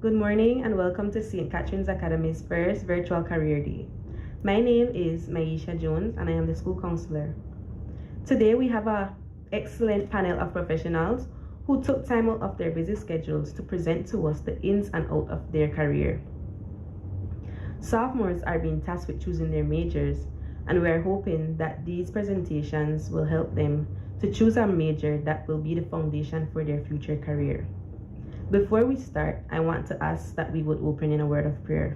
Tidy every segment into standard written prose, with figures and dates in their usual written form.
Good morning and welcome to St. Catherine's Academy's first virtual career day. My name is Maisha Jones and I am the school counselor. Today we have an excellent panel of professionals who took time out of their busy schedules to present to us the ins and outs of their career. Sophomores are being tasked with choosing their majors, and we are hoping that these presentations will help them to choose a major that will be the foundation for their future career. Before we start, I want to ask that we would open in a word of prayer.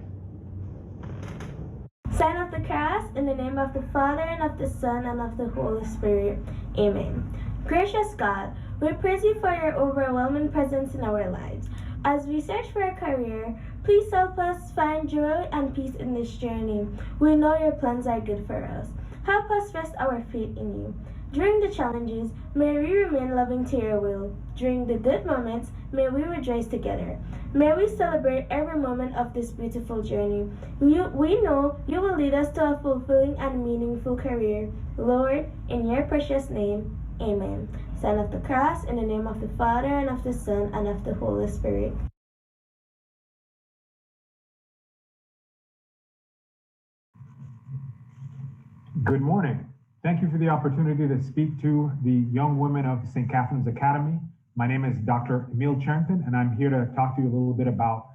Sign of the cross, in the name of the Father, and of the Son, and of the Holy Spirit. Amen. Gracious God, we praise you for your overwhelming presence in our lives. As we search for a career, please help us find joy and peace in this journey. We know your plans are good for us. Help us rest our faith in you. During the challenges, may we remain loving to your will. During the good moments, may we rejoice together. May we celebrate every moment of this beautiful journey. We know you will lead us to a fulfilling and meaningful career. Lord, in your precious name, amen. Sign of the cross, in the name of the Father, and of the Son, and of the Holy Spirit. Good morning. Thank you for the opportunity to speak to the young women of St. Catherine's Academy. My name is Dr. Emile Charrington, and I'm here to talk to you a little bit about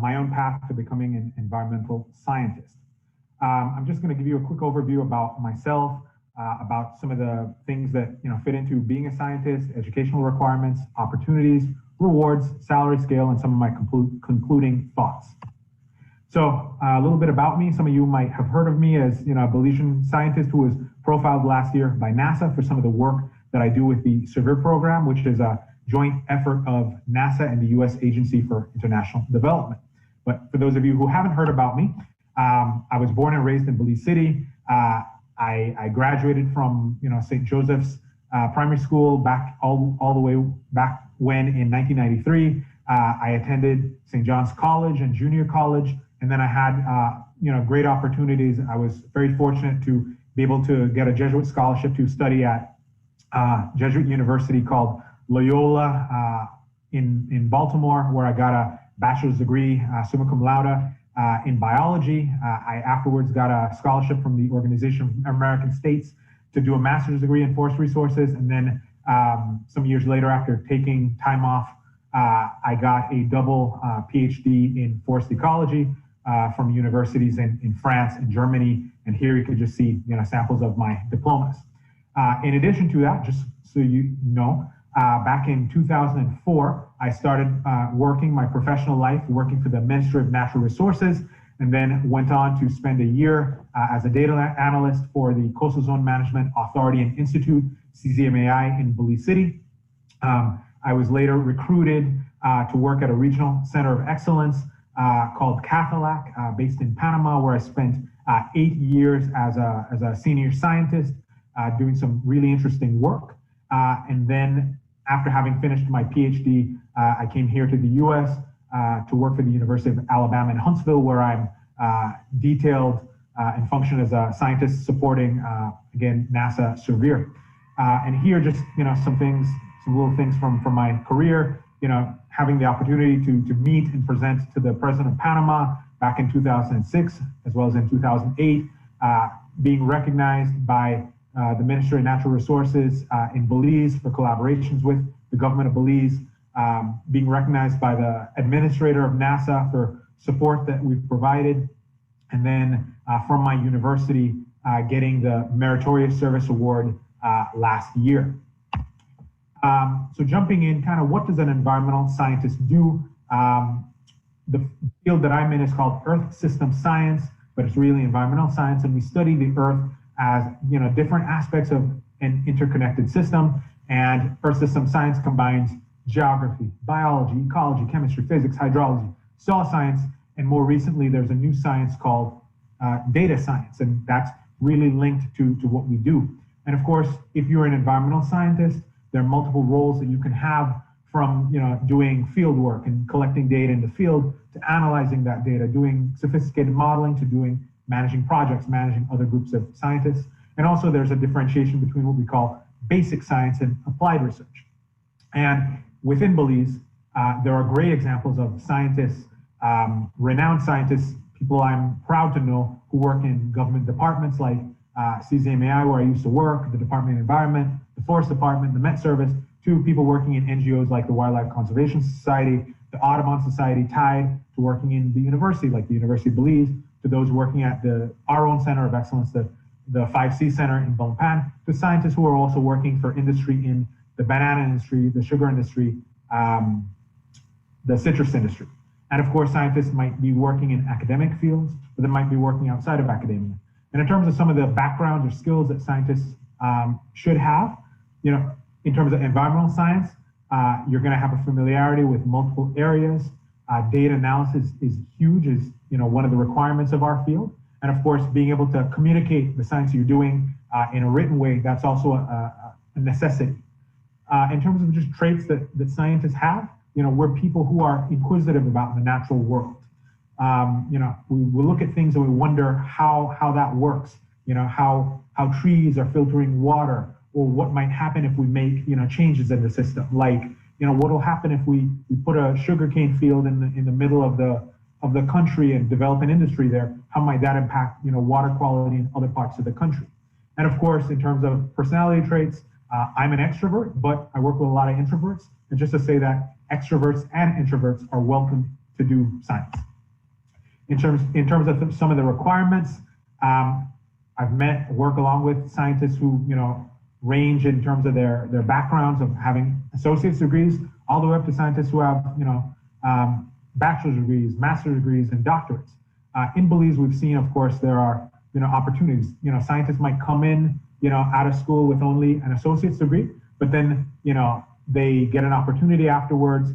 my own path to becoming an environmental scientist. I'm just going to give you a quick overview about myself, about some of the things that fit into being a scientist, educational requirements, opportunities, rewards, salary scale, and some of my concluding thoughts. So a little bit about me. Some of you might have heard of me as a Belizean scientist who was profiled last year by NASA for some of the work that I do with the Sophomore program, which is a joint effort of NASA and the U.S. Agency for International Development. But for those of you who haven't heard about me, I was born and raised in Belize City. I graduated from St. Joseph's Primary School back all the way back when in 1993. I attended St. John's College and Junior College. And then I had, great opportunities. I was very fortunate to be able to get a Jesuit scholarship to study at Jesuit University called Loyola in Baltimore, where I got a bachelor's degree, summa cum laude, in biology. I afterwards got a scholarship from the Organization of American States to do a master's degree in forest resources. And then some years later, after taking time off, I got a double PhD in forest ecology from universities in France and Germany. And here you can just see samples of my diplomas. In addition to that, just so you know, back in 2004, I started working my professional life, working for the Ministry of Natural Resources, and then went on to spend a year as a data analyst for the Coastal Zone Management Authority and Institute, CZMAI, in Belize City. I was later recruited to work at a regional center of excellence called CATHALAC, based in Panama, where I spent 8 years as a senior scientist doing some really interesting work. And then after having finished my PhD, I came here to the US to work for the University of Alabama in Huntsville, where I'm detailed and function as a scientist supporting, again, NASA Sophomore. And here just, some little things from my career, having the opportunity to meet and present to the President of Panama back in 2006, as well as in 2008, being recognized by the Ministry of Natural Resources in Belize for collaborations with the government of Belize, being recognized by the administrator of NASA for support that we've provided, and then from my university, getting the Meritorious Service Award last year. So jumping in, kind of what does an environmental scientist do? The field that I'm in is called Earth System Science, but it's really environmental science, and we study the Earth as different aspects of an interconnected system. And Earth System Science combines geography, biology, ecology, chemistry, physics, hydrology, soil science, and more recently there's a new science called data science, and that's really linked to what we do. And of course, if you're an environmental scientist, there are multiple roles that you can have, from doing field work and collecting data in the field, to analyzing that data, doing sophisticated modeling, to doing managing projects, managing other groups of scientists. And also there's a differentiation between what we call basic science and applied research. And within Belize, there are great examples of scientists renowned scientists, people I'm proud to know who work in government departments like CZMAI, where I used to work, the Department of Environment, the Forest Department, the Met Service, to people working in NGOs like the Wildlife Conservation Society, the Audubon Society, tied to working in the university, like the University of Belize, to those working at our own Center of Excellence, the 5C Center in Bonpan, to scientists who are also working for industry in the banana industry, the sugar industry, the citrus industry. And of course, scientists might be working in academic fields, but they might be working outside of academia. And in terms of some of the backgrounds or skills that scientists should have, in terms of environmental science, you're going to have a familiarity with multiple areas. Data analysis is huge, is one of the requirements of our field. And of course, being able to communicate the science you're doing in a written way, that's also a necessity. In terms of just traits that scientists have, we're people who are inquisitive about the natural world. We look at things and we wonder how that works, how trees are filtering water, or what might happen if we make, changes in the system. Like, what will happen if we put a sugarcane field in the middle of the country and develop an industry there? How might that impact, water quality in other parts of the country? And of course, in terms of personality traits, I'm an extrovert, but I work with a lot of introverts. And just to say that extroverts and introverts are welcome to do science. In terms of some of the requirements, I've work along with scientists who, range in terms of their backgrounds of having associate's degrees, all the way up to scientists who have, bachelor's degrees, master's degrees, and doctorates. In Belize, we've seen, of course, there are, opportunities. Scientists might come in, out of school with only an associate's degree, but then, they get an opportunity afterwards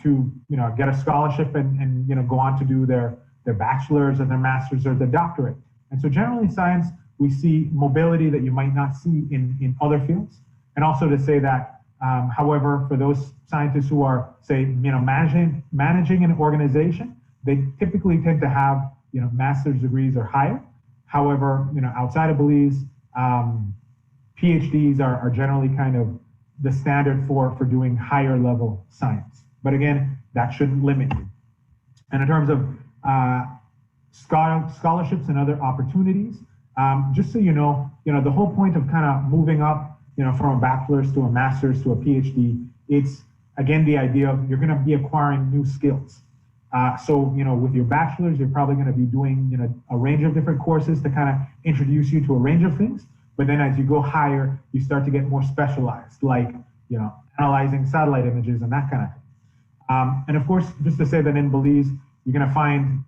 to, get a scholarship and go on to do their bachelor's or their master's or their doctorate. And so generally in science, we see mobility that you might not see in other fields. And also to say that, however, for those scientists who are, say, managing an organization, they typically tend to have, master's degrees or higher. However, outside of Belize, PhDs are generally kind of the standard for doing higher level science. But again, that shouldn't limit you. And in terms of scholarships and other opportunities, just so you know, the whole point of kind of moving up, from a bachelor's to a master's to a PhD, it's again the idea of you're going to be acquiring new skills. So with your bachelor's, you're probably going to be doing a range of different courses to kind of introduce you to a range of things. But then as you go higher, you start to get more specialized, like analyzing satellite images and that kind of thing. And of course, just to say that in Belize, you're going to find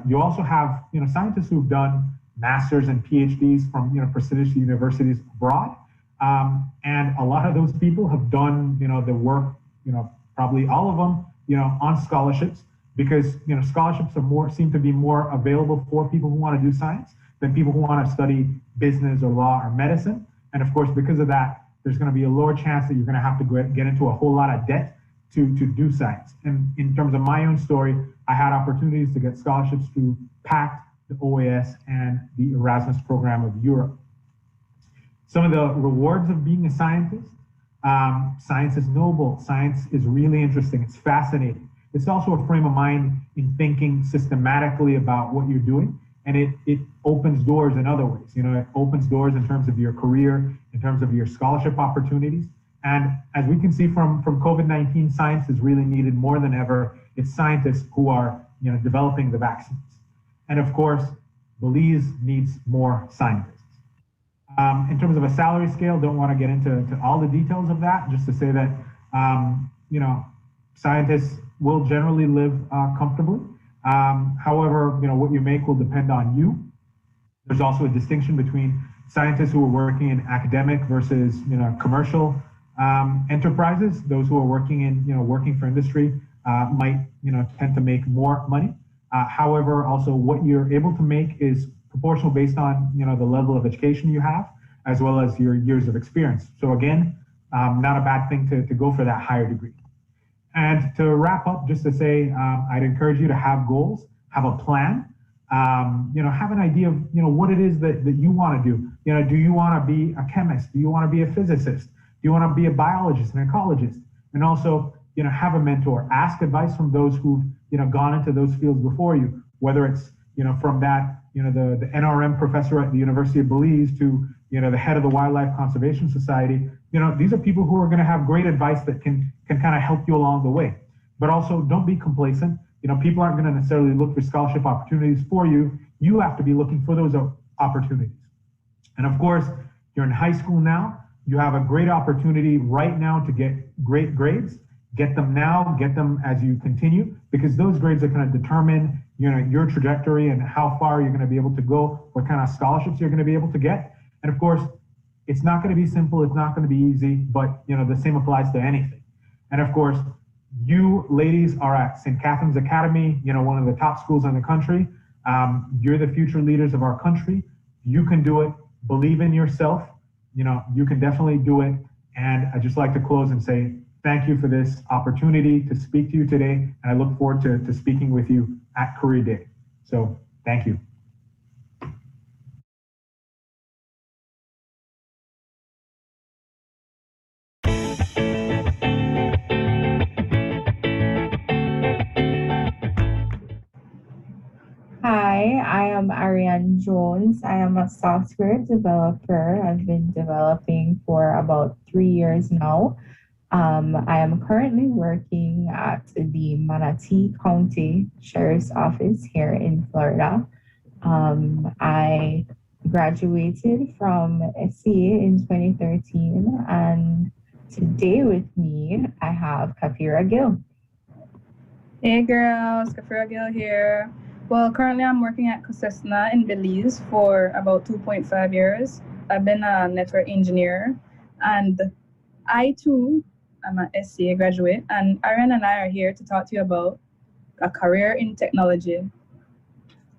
you also have scientists who've done masters and PhDs from prestigious universities abroad, and a lot of those people have done the work, probably all of them on scholarships, because scholarships seem to be more available for people who want to do science than people who want to study business or law or medicine. And of course, because of that, there's going to be a lower chance that you're going to have to get into a whole lot of debt to do science. And in terms of my own story, I had opportunities to get scholarships through PACT, the OAS, and the Erasmus program of Europe. Some of the rewards of being a scientist: science is noble, science is really interesting, it's fascinating. It's also a frame of mind in thinking systematically about what you're doing, and it opens doors in other ways. It opens doors in terms of your career, in terms of your scholarship opportunities. And as we can see from COVID-19, science is really needed more than ever. It's scientists who are developing the vaccines. And of course, Belize needs more scientists. In terms of a salary scale, don't want to get into all the details of that, just to say that, scientists will generally live comfortably. However, what you make will depend on you. There's also a distinction between scientists who are working in academic versus, commercial enterprises. Those who are working in, working for industry might, tend to make more money. However, also what you're able to make is proportional based on, the level of education you have, as well as your years of experience. So again, not a bad thing to go for that higher degree. And to wrap up, just to say, I'd encourage you to have goals, have a plan, have an idea of, what it is that you want to do. Do you want to be a chemist? Do you want to be a physicist? Do you want to be a biologist, an ecologist? And also, have a mentor. Ask advice from those who've gone into those fields before you, whether it's, from that, the NRM professor at the University of Belize to, the head of the Wildlife Conservation Society. These are people who are going to have great advice that can kind of help you along the way. But also don't be complacent. People aren't going to necessarily look for scholarship opportunities for you. You have to be looking for those opportunities. And of course, you're in high school now. You have a great opportunity right now to get great grades. Get them now, get them as you continue, because those grades are going to determine, your trajectory and how far you're going to be able to go, what kind of scholarships you're going to be able to get. And of course, it's not going to be simple, it's not going to be easy, but the same applies to anything. And of course, you ladies are at St. Catherine's Academy, one of the top schools in the country. You're the future leaders of our country. You can do it. Believe in yourself. You can definitely do it. And I'd just like to close and say thank you for this opportunity to speak to you today. And I look forward to speaking with you at Career Day. So thank you. Hi, I am Ariane Jones. I am a software developer. I've been developing for about 3 years now. I am currently working at the Manatee County Sheriff's Office here in Florida. I graduated from SCA in 2013, and today with me, I have Kafira Gill. Hey girls, Kafira Gill here. Well, currently I'm working at Cosesna in Belize for about 2.5 years. I've been a network engineer, and I too am an SCA graduate, and Aaron and I are here to talk to you about a career in technology.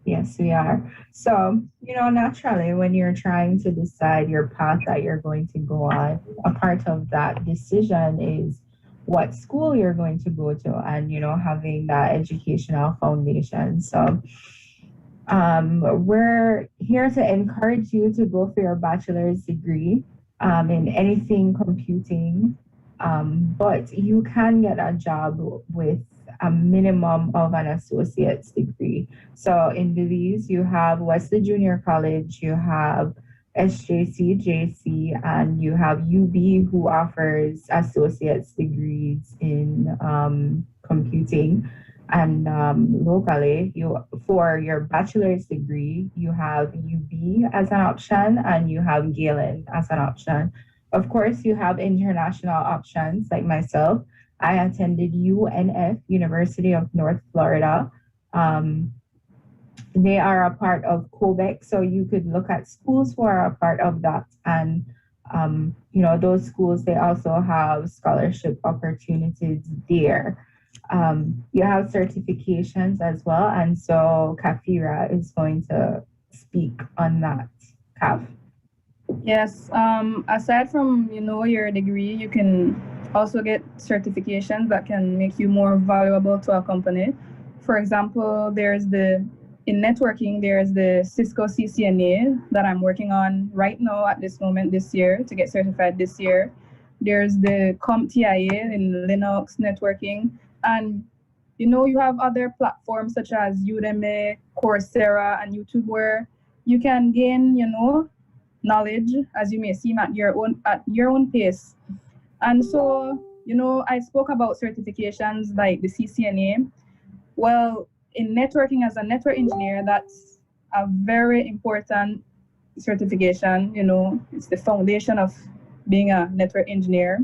Yes, we are. So, naturally, when you're trying to decide your path that you're going to go on, a part of that decision is what school you're going to go to and, having that educational foundation. So, we're here to encourage you to go for your bachelor's degree in anything computing, but you can get a job with a minimum of an associate's degree. So in Belize, you have Wesley Junior College, you have SJC, JC, and you have UB, who offers associate's degrees in computing. And locally, for your bachelor's degree, you have UB as an option, and you have Galen as an option. Of course, you have international options like myself. I attended UNF, University of North Florida. They are a part of COBEC, so you could look at schools who are a part of that. And, those schools, they also have scholarship opportunities there. You have certifications as well. And so Kafira is going to speak on that. Kaf? Yes, aside from, your degree, you can also get certifications that can make you more valuable to a company. For example, in networking, there's the Cisco CCNA that I'm working on right now at this moment this year to get certified this year. There's the CompTIA in Linux networking. And, you have other platforms such as Udemy, Coursera, and YouTube where you can gain, knowledge, as you may seem, at your own pace. And so, I spoke about certifications like the CCNA. Well, in networking as a network engineer, that's a very important certification. It's the foundation of being a network engineer.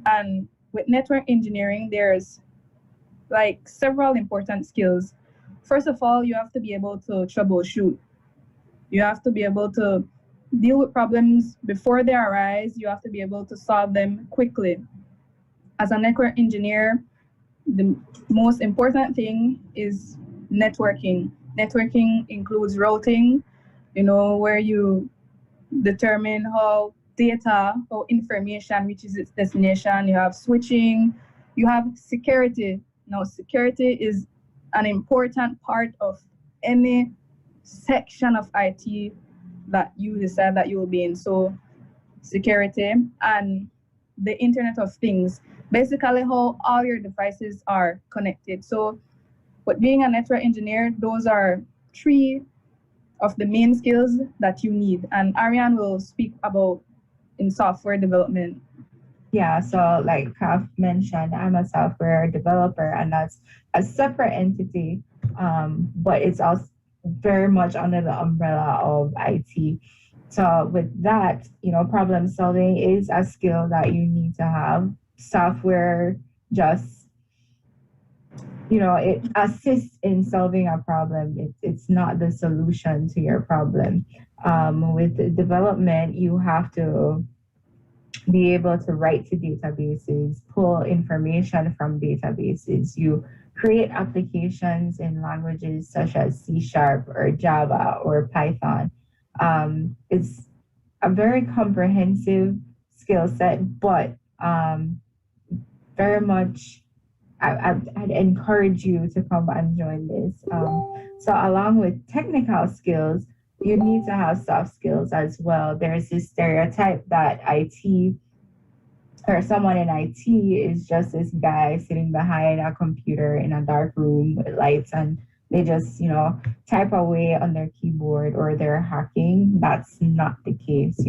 And with network engineering, there's like several important skills. First of all, you have to be able to troubleshoot. You have to be able to deal with problems before they arise. You have to be able to solve them quickly. As a network engineer, the most important thing is networking. Networking includes routing, where you determine how information reaches its destination. You have switching, you have security. Now, security is an important part of any section of IT that you decide that you will be in. So security and the Internet of Things, basically how all your devices are connected. So But being a network engineer, those are three of the main skills that you need. And Ariane will speak about in software development. Yeah, so like Kaf mentioned, I'm a software developer, and that's a separate entity, but it's also very much under the umbrella of IT. So with that, problem solving is a skill that you need to have. Software just, it assists in solving a problem. It's not the solution to your problem. With development, you have to be able to write to databases, pull information from databases. You create applications in languages such as C# or Java or Python. It's a very comprehensive skill set, but very much I'd encourage you to come and join this. So along with technical skills, you need to have soft skills as well. There's this stereotype that IT or someone in IT is just this guy sitting behind a computer in a dark room with lights, and they just, type away on their keyboard or they're hacking. That's not the case,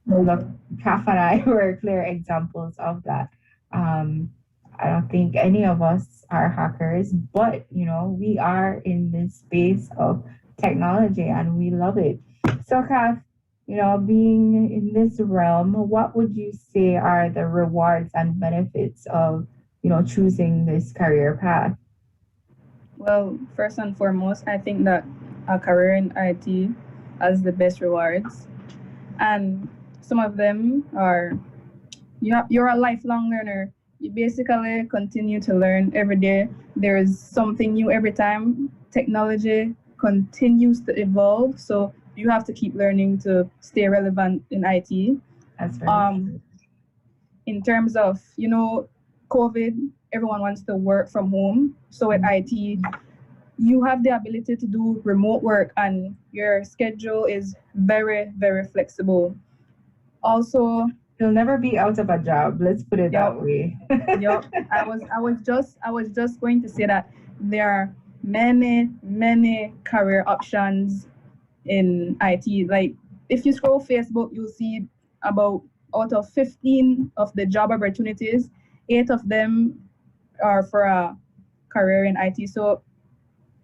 Look, Kaf and I were clear examples of that. I don't think any of us are hackers, but, we are in this space of technology and we love it. So, Kaf, being in this realm, what would you say are the rewards and benefits of, choosing this career path? Well, first and foremost, I think that a career in IT has the best rewards. And some of them are you're a lifelong learner. You basically continue to learn every day. There's something new every time. Technology continues to evolve, so you have to keep learning to stay relevant in IT. That's very true. In terms of, COVID, everyone wants to work from home. So with IT, you have the ability to do remote work and your schedule is very, very flexible. Also, you'll never be out of a job. Let's put it that way. Yep. I was just going to say that there are many career options in IT. Like if you scroll Facebook, you'll see about out of 15 of the job opportunities, 8 of them are for a career in IT. So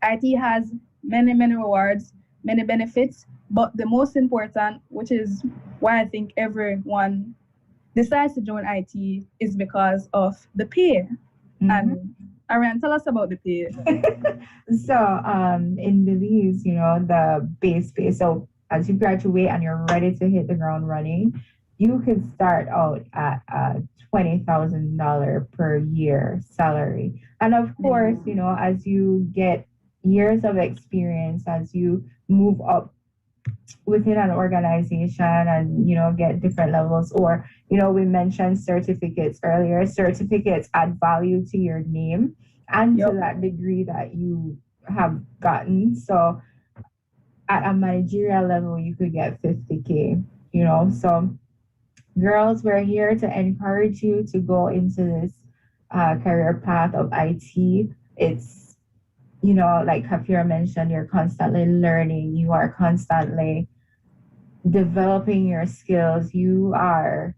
IT has many rewards, many benefits, but the most important, which is why I think everyone decides to join IT, is because of the pay. Mm-hmm. And Ariane, tell us about the pay. So in Belize, the base pay. So as you graduate and you're ready to hit the ground running, you could start out at $20,000 per year salary. And of course, as you get years of experience, as you move up within an organization and, get different levels, or, we mentioned certificates earlier. Certificates add value to your name and to that degree that you have gotten. So at a managerial level, you could get 50K, so girls, we're here to encourage you to go into this career path of IT. It's, like Kafira mentioned, you're constantly learning. You are constantly developing your skills. You are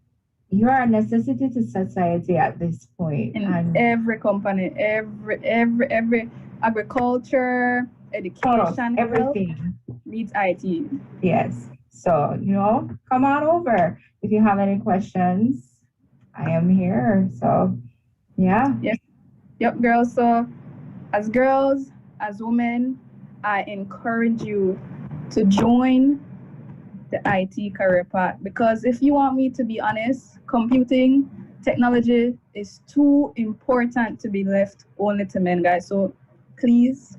a necessity to society at this point. In every company, every agriculture, education, everything needs IT. Yes. So, come on over. If you have any questions, I am here. So, yeah. Yep, girls. So, as girls, as women, I encourage you to join the IT career path, because if you want me to be honest, computing, technology is too important to be left only to men, guys. So, please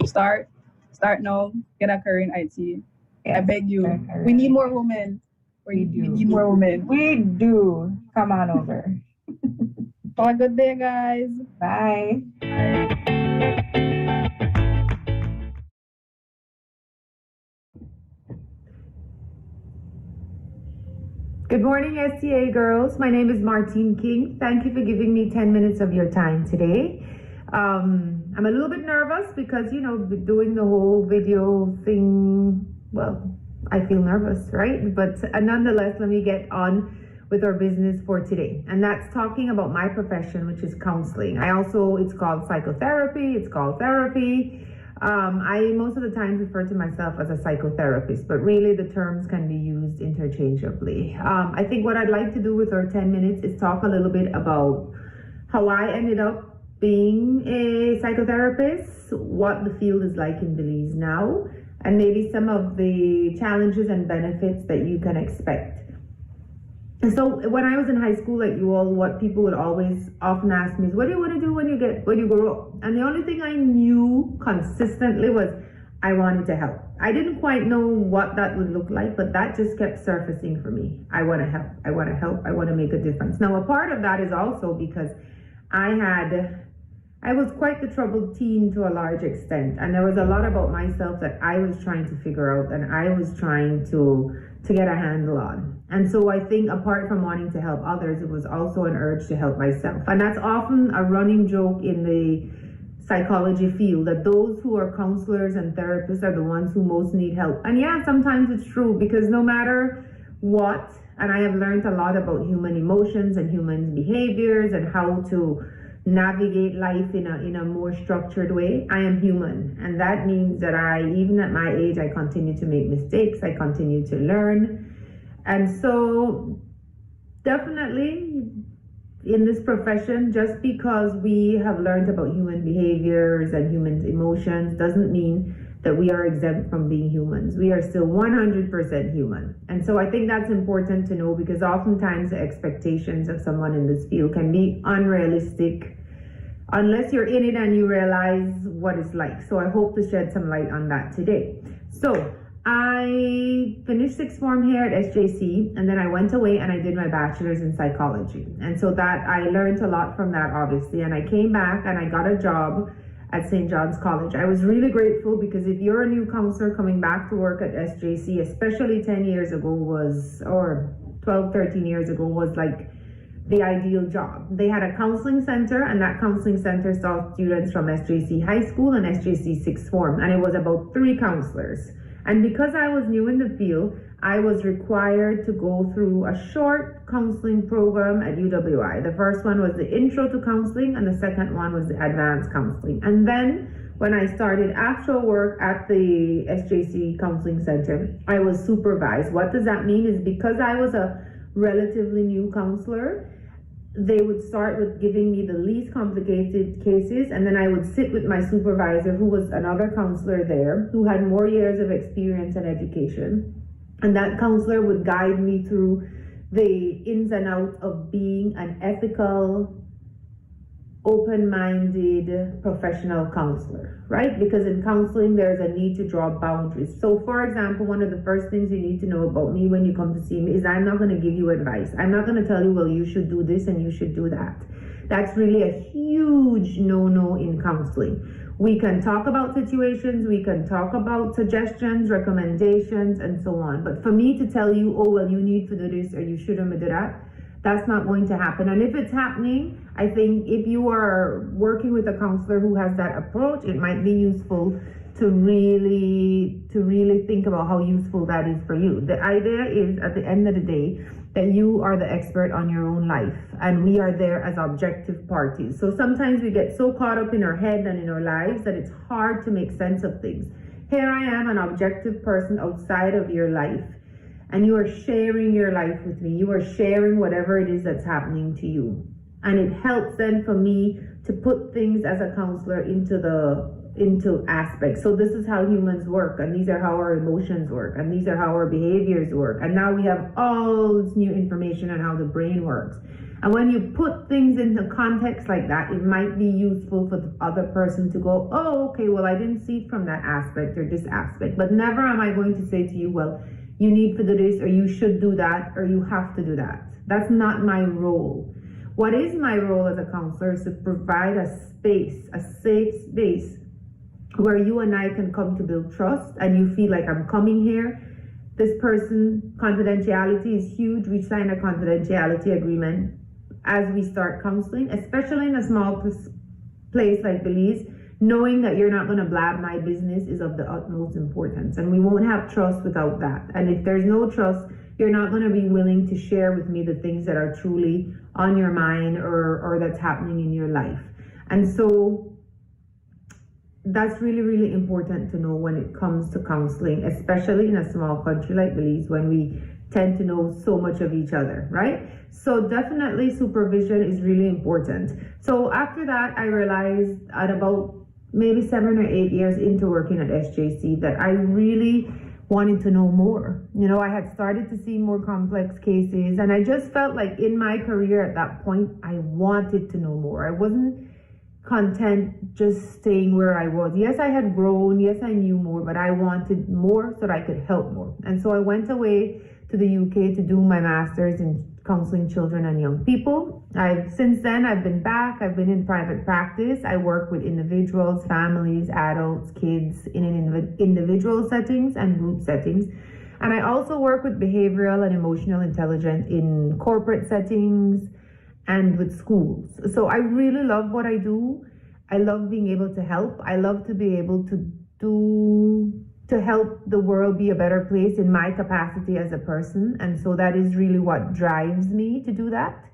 start now, get a career in IT. Yes, I beg you. We need more women. We need more women. We do. Come on over. Have a good day, guys. Bye. Good morning, STA girls. My name is Martine King. Thank you for giving me 10 minutes of your time today. I'm a little bit nervous because, doing the whole video thing, well, I feel nervous, right? But nonetheless, let me get on with our business for today. And that's talking about my profession, which is counseling. It's called psychotherapy, it's called therapy. I most of the time refer to myself as a psychotherapist, but really the terms can be used interchangeably. I think what I'd like to do with our 10 minutes is talk a little bit about how I ended up being a psychotherapist, what the field is like in Belize now, and maybe some of the challenges and benefits that you can expect. And so when I was in high school, like you all, what people would always often ask me is, what do you want to do when you grow up? And the only thing I knew consistently was I wanted to help. I didn't quite know what that would look like, but that just kept surfacing for me. I want to help. I want to help. I want to make a difference. Now, a part of that is also because I was quite the troubled teen to a large extent, and there was a lot about myself that I was trying to figure out and I was trying to get a handle on. And so I think apart from wanting to help others, it was also an urge to help myself. And that's often a running joke in the psychology field, that those who are counselors and therapists are the ones who most need help. And yeah, sometimes it's true, because no matter what, and I have learned a lot about human emotions and human behaviors and how to navigate life in a more structured way. I am human, and that means that even at my age, I continue to make mistakes, I continue to learn. And so definitely in this profession, just because we have learned about human behaviors and human emotions doesn't mean that we are exempt from being humans. We are still 100% human. And so I think that's important to know, because oftentimes the expectations of someone in this field can be unrealistic unless you're in it and you realize what it's like. So I hope to shed some light on that today. So I finished sixth form here at SJC, and then I went away and I did my bachelor's in psychology. And so that I learned a lot from that, obviously. And I came back and I got a job at St. John's College. I was really grateful, because if you're a new counselor coming back to work at SJC, especially 10 years ago or 12, 13 years ago, was like the ideal job. They had a counseling center, and that counseling center saw students from SJC High School and SJC Sixth Form, and it was about 3 counselors. And because I was new in the field, I was required to go through a short counseling program at UWI. The first one was the Intro to Counseling, and the second one was the Advanced Counseling. And then when I started actual work at the SJC Counseling Center, I was supervised. What does that mean is, because I was a relatively new counselor, they would start with giving me the least complicated cases, and then I would sit with my supervisor, who was another counselor there, who had more years of experience and education. And that counselor would guide me through the ins and outs of being an ethical, open-minded professional counselor, right? Because in counseling, there's a need to draw boundaries. So for example, one of the first things you need to know about me when you come to see me is I'm not going to give you advice. I'm not going to tell you, well, you should do this and you should do that. That's really a huge no-no in counseling. We can talk about situations, we can talk about suggestions, recommendations, and so on. But for me to tell you, oh, well, you need to do this or you shouldn't do that, that's not going to happen. And if it's happening, I think if you are working with a counselor who has that approach, it might be useful to really think about how useful that is for you. The idea is, at the end of the day, that you are the expert on your own life, and we are there as objective parties. So sometimes we get so caught up in our head and in our lives that it's hard to make sense of things. Here I am, an objective person outside of your life, and you are sharing your life with me. You are sharing whatever it is that's happening to you. And it helps then for me to put things as a counselor into aspects. So this is how humans work, and these are how our emotions work, and these are how our behaviors work. And now we have all this new information on how the brain works. And when you put things into context like that, it might be useful for the other person to go, oh, okay, well, I didn't see it from that aspect or this aspect. But never am I going to say to you, well, you need to do this, or you should do that, or you have to do that. That's not my role. What is my role as a counselor is to provide a space, a safe space, where you and I can come to build trust, and you feel like I'm coming here. This person, confidentiality is huge. We sign a confidentiality agreement as we start counseling, especially in a small place like Belize, knowing that you're not going to blab my business is of the utmost importance. And we won't have trust without that. And if there's no trust, you're not going to be willing to share with me the things that are truly on your mind or that's happening in your life. And so that's really, really important to know when it comes to counseling, especially in a small country like Belize, when we tend to know so much of each other, right? So definitely supervision is really important. So after that, I realized at about maybe 7 or 8 years into working at SJC that I really wanted to know more. You know, I had started to see more complex cases, and I just felt like in my career at that point, I wanted to know more. I wasn't content just staying where I was. Yes, I had grown. Yes, I knew more, but I wanted more so that I could help more. And so I went away to the UK to do my master's in counseling children and young people. Since then, I've been back. I've been in private practice. I work with individuals, families, adults, kids in individual settings and group settings. And I also work with behavioral and emotional intelligence in corporate settings and with schools. So I really love what I do. I love being able to help. I love to be able to help the world be a better place in my capacity as a person. And so that is really what drives me to do that.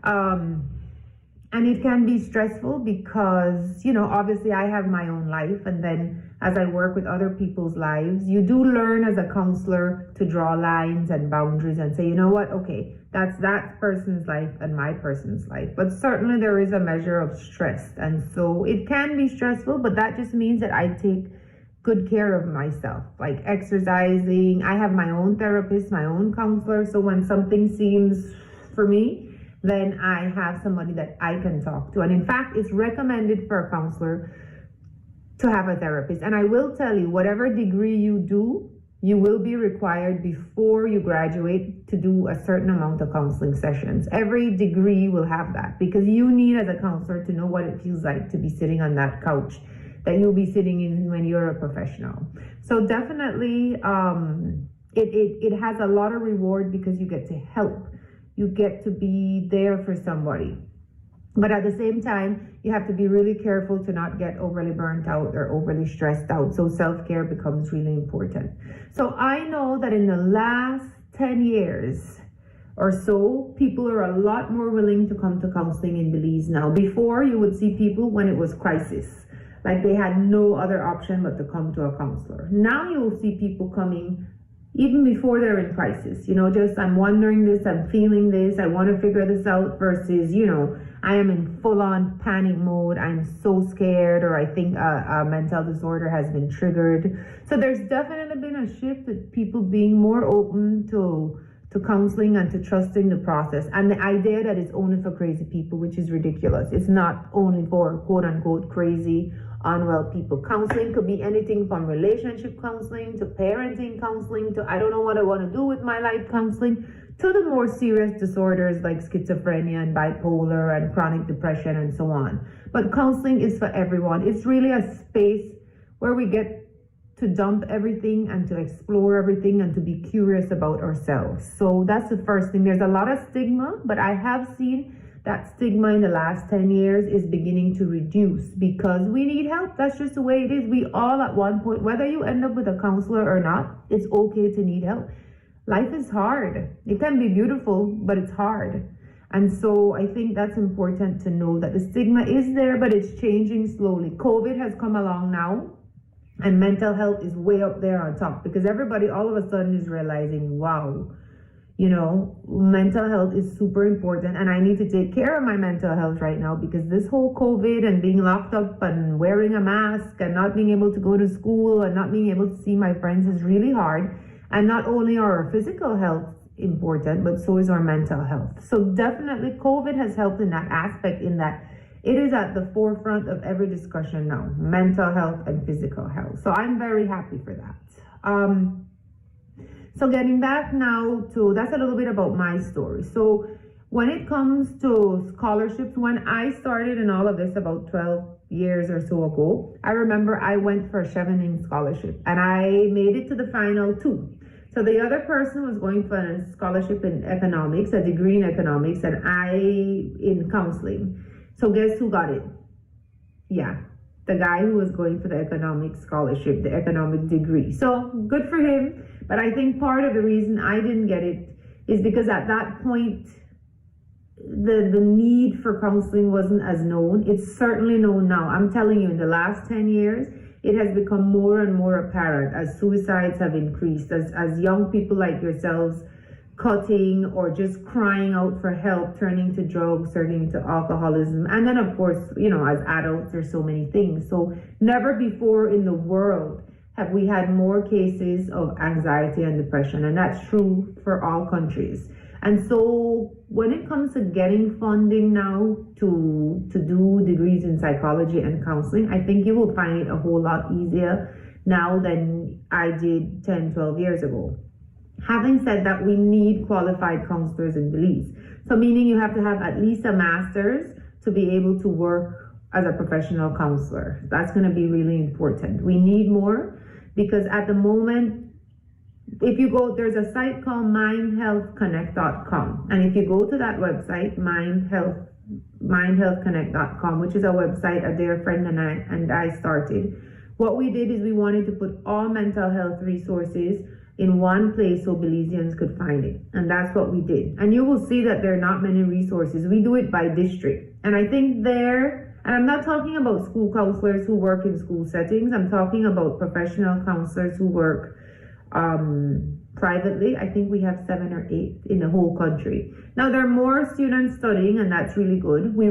And it can be stressful because, you know, obviously I have my own life. And then as I work with other people's lives, you do learn as a counselor to draw lines and boundaries and say, you know what, okay, that's that person's life and my person's life. But certainly there is a measure of stress. And so it can be stressful, but that just means that I take good care of myself, like exercising. I have my own therapist, my own counselor. So when something seems for me, then I have somebody that I can talk to. And in fact, it's recommended for a counselor to have a therapist. And I will tell you, whatever degree you do, you will be required before you graduate to do a certain amount of counseling sessions. Every degree will have that because you need as a counselor to know what it feels like to be sitting on that couch that you'll be sitting in when you're a professional. So definitely it has a lot of reward because you get to help. You get to be there for somebody. But at the same time, you have to be really careful to not get overly burnt out or overly stressed out. So self-care becomes really important. So I know that in the last 10 years or so, people are a lot more willing to come to counseling in Belize now. Before, you would see people when it was crisis, like they had no other option but to come to a counselor. Now you will see people coming even before they're in crisis, you know, just I'm wondering this, I'm feeling this, I want to figure this out, versus, you know, I am in full-on panic mode, I'm so scared, or I think a mental disorder has been triggered. So there's definitely been a shift with people being more open to counseling and to trusting the process. And the idea that it's only for crazy people, which is ridiculous. It's not only for quote-unquote crazy, unwell people. Counseling could be anything from relationship counseling to parenting counseling to I don't know what I want to do with my life counseling, to the more serious disorders like schizophrenia and bipolar and chronic depression and so on. But counseling is for everyone. It's really a space where we get to dump everything and to explore everything and to be curious about ourselves. So that's the first thing. There's a lot of stigma, but I have seen that stigma in the last 10 years is beginning to reduce because we need help. That's just the way it is. We all at one point, whether you end up with a counselor or not, it's okay to need help. Life is hard. It can be beautiful, but it's hard. And so I think that's important to know that the stigma is there, but it's changing slowly. COVID has come along now, and mental health is way up there on top because everybody all of a sudden is realizing, wow, you know, mental health is super important and I need to take care of my mental health right now because this whole COVID and being locked up and wearing a mask and not being able to go to school and not being able to see my friends is really hard. And not only are our physical health important, but so is our mental health. So definitely COVID has helped in that aspect, in that it is at the forefront of every discussion now, mental health and physical health. So I'm very happy for that. So getting back now to, that's a little bit about my story. So when it comes to scholarships, when I started in all of this about 12 years or so ago, I remember I went for a Chevening scholarship and I made it to the final 2. So the other person was going for a scholarship in economics, a degree in economics, and I in counseling. So guess who got it? Yeah, the guy who was going for the economic scholarship, the economic degree. So good for him. But I think part of the reason I didn't get it is because at that point, the need for counseling wasn't as known. It's certainly known now. I'm telling you, in the last 10 years, it has become more and more apparent as suicides have increased, as young people like yourselves cutting or just crying out for help, turning to drugs, turning to alcoholism. And then, of course, you know, as adults, there's so many things. So never before in the world have we had more cases of anxiety and depression. And that's true for all countries. And so when it comes to getting funding now to do degrees in psychology and counseling, I think you will find it a whole lot easier now than I did 10, 12 years ago. Having said that, we need qualified counselors in Belize. So meaning you have to have at least a master's to be able to work as a professional counselor. That's going to be really important. We need more because at the moment, if you go, there's a site called mindhealthconnect.com. And if you go to that website, mindhealthconnect.com, which is a website a dear friend and I started, what we did is we wanted to put all mental health resources in one place so Belizeans could find it. And that's what we did. And you will see that there are not many resources. We do it by district. And I think and I'm not talking about school counselors who work in school settings. I'm talking about professional counselors who work privately. I think we have 7 or 8 in the whole country. Now there are more students studying, and that's really good. We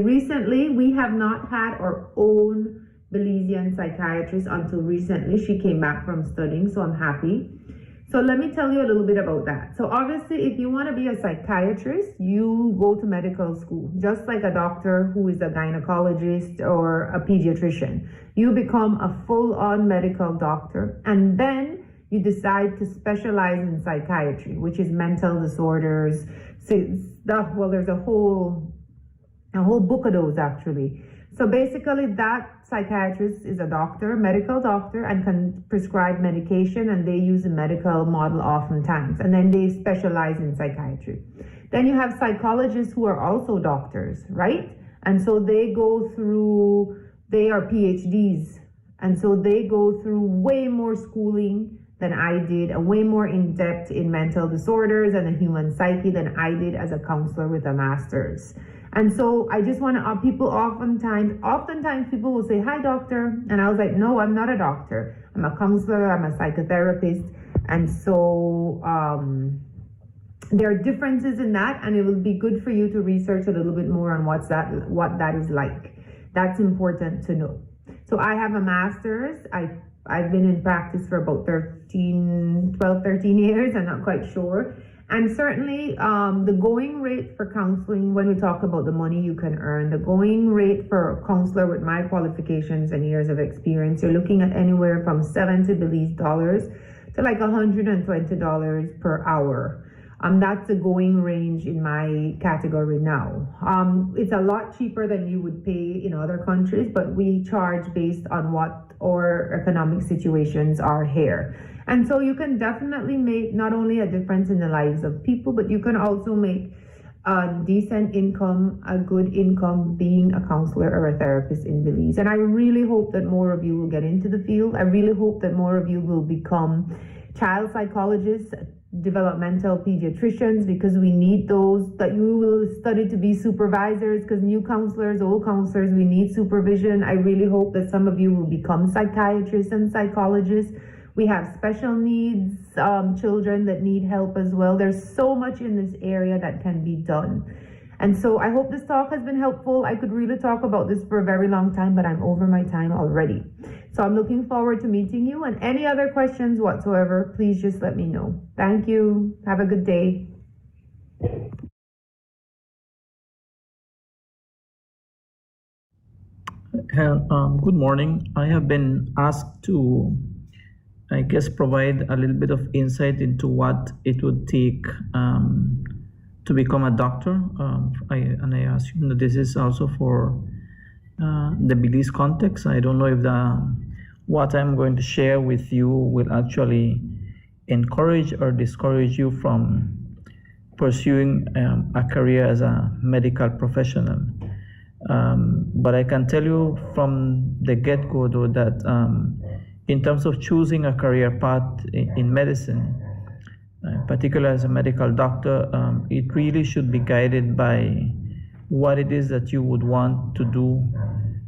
have not had our own Belizean psychiatrist until recently. She came back from studying, so I'm happy. So let me tell you a little bit about that. So obviously, if you want to be a psychiatrist, you go to medical school, just like a doctor who is a gynecologist or a pediatrician. You become a full-on medical doctor, and then you decide to specialize in psychiatry, which is mental disorders. Well, there's a whole book of those actually. So basically that psychiatrist is a doctor, medical doctor, and can prescribe medication, and they use a medical model oftentimes, and then they specialize in psychiatry. Then you have psychologists who are also doctors, right? And so they are PhDs, and so they go through way more schooling than I did, and way more in depth in mental disorders and the human psyche than I did as a counselor with a master's. And so I just want to, oftentimes people will say, "Hi, doctor." And I was like, "No, I'm not a doctor. I'm a counselor, I'm a psychotherapist." And so there are differences in that, and it will be good for you to research a little bit more on what that is like. That's important to know. So I have a master's. I've been in practice for about 12, 13 years. I'm not quite sure. And certainly the going rate for counseling, when we talk about the money you can earn, the going rate for a counselor with my qualifications and years of experience, you're looking at anywhere from $70 Belize to like $120 per hour. That's the going range in my category now. It's a lot cheaper than you would pay in other countries, but we charge based on what our economic situations are here. And so you can definitely make not only a difference in the lives of people, but you can also make a decent income, a good income being a counselor or a therapist in Belize. And I really hope that more of you will get into the field. I really hope that more of you will become child psychologists, developmental pediatricians, because we need those, that you will study to be supervisors, because new counselors, old counselors, we need supervision. I really hope that some of you will become psychiatrists and psychologists. We have special needs children that need help as well. There's so much in this area that can be done. And so I hope this talk has been helpful. I could really talk about this for a very long time, but I'm over my time already. So I'm looking forward to meeting you, and any other questions whatsoever, please just let me know. Thank you. Have a good day. Good morning. I have been asked to, I guess, provide a little bit of insight into what it would take to become a doctor. I assume that this is also for the Belize context. I don't know if what I'm going to share with you will actually encourage or discourage you from pursuing a career as a medical professional. But I can tell you from the get-go, though, that in terms of choosing a career path in medicine, particularly as a medical doctor, it really should be guided by what it is that you would want to do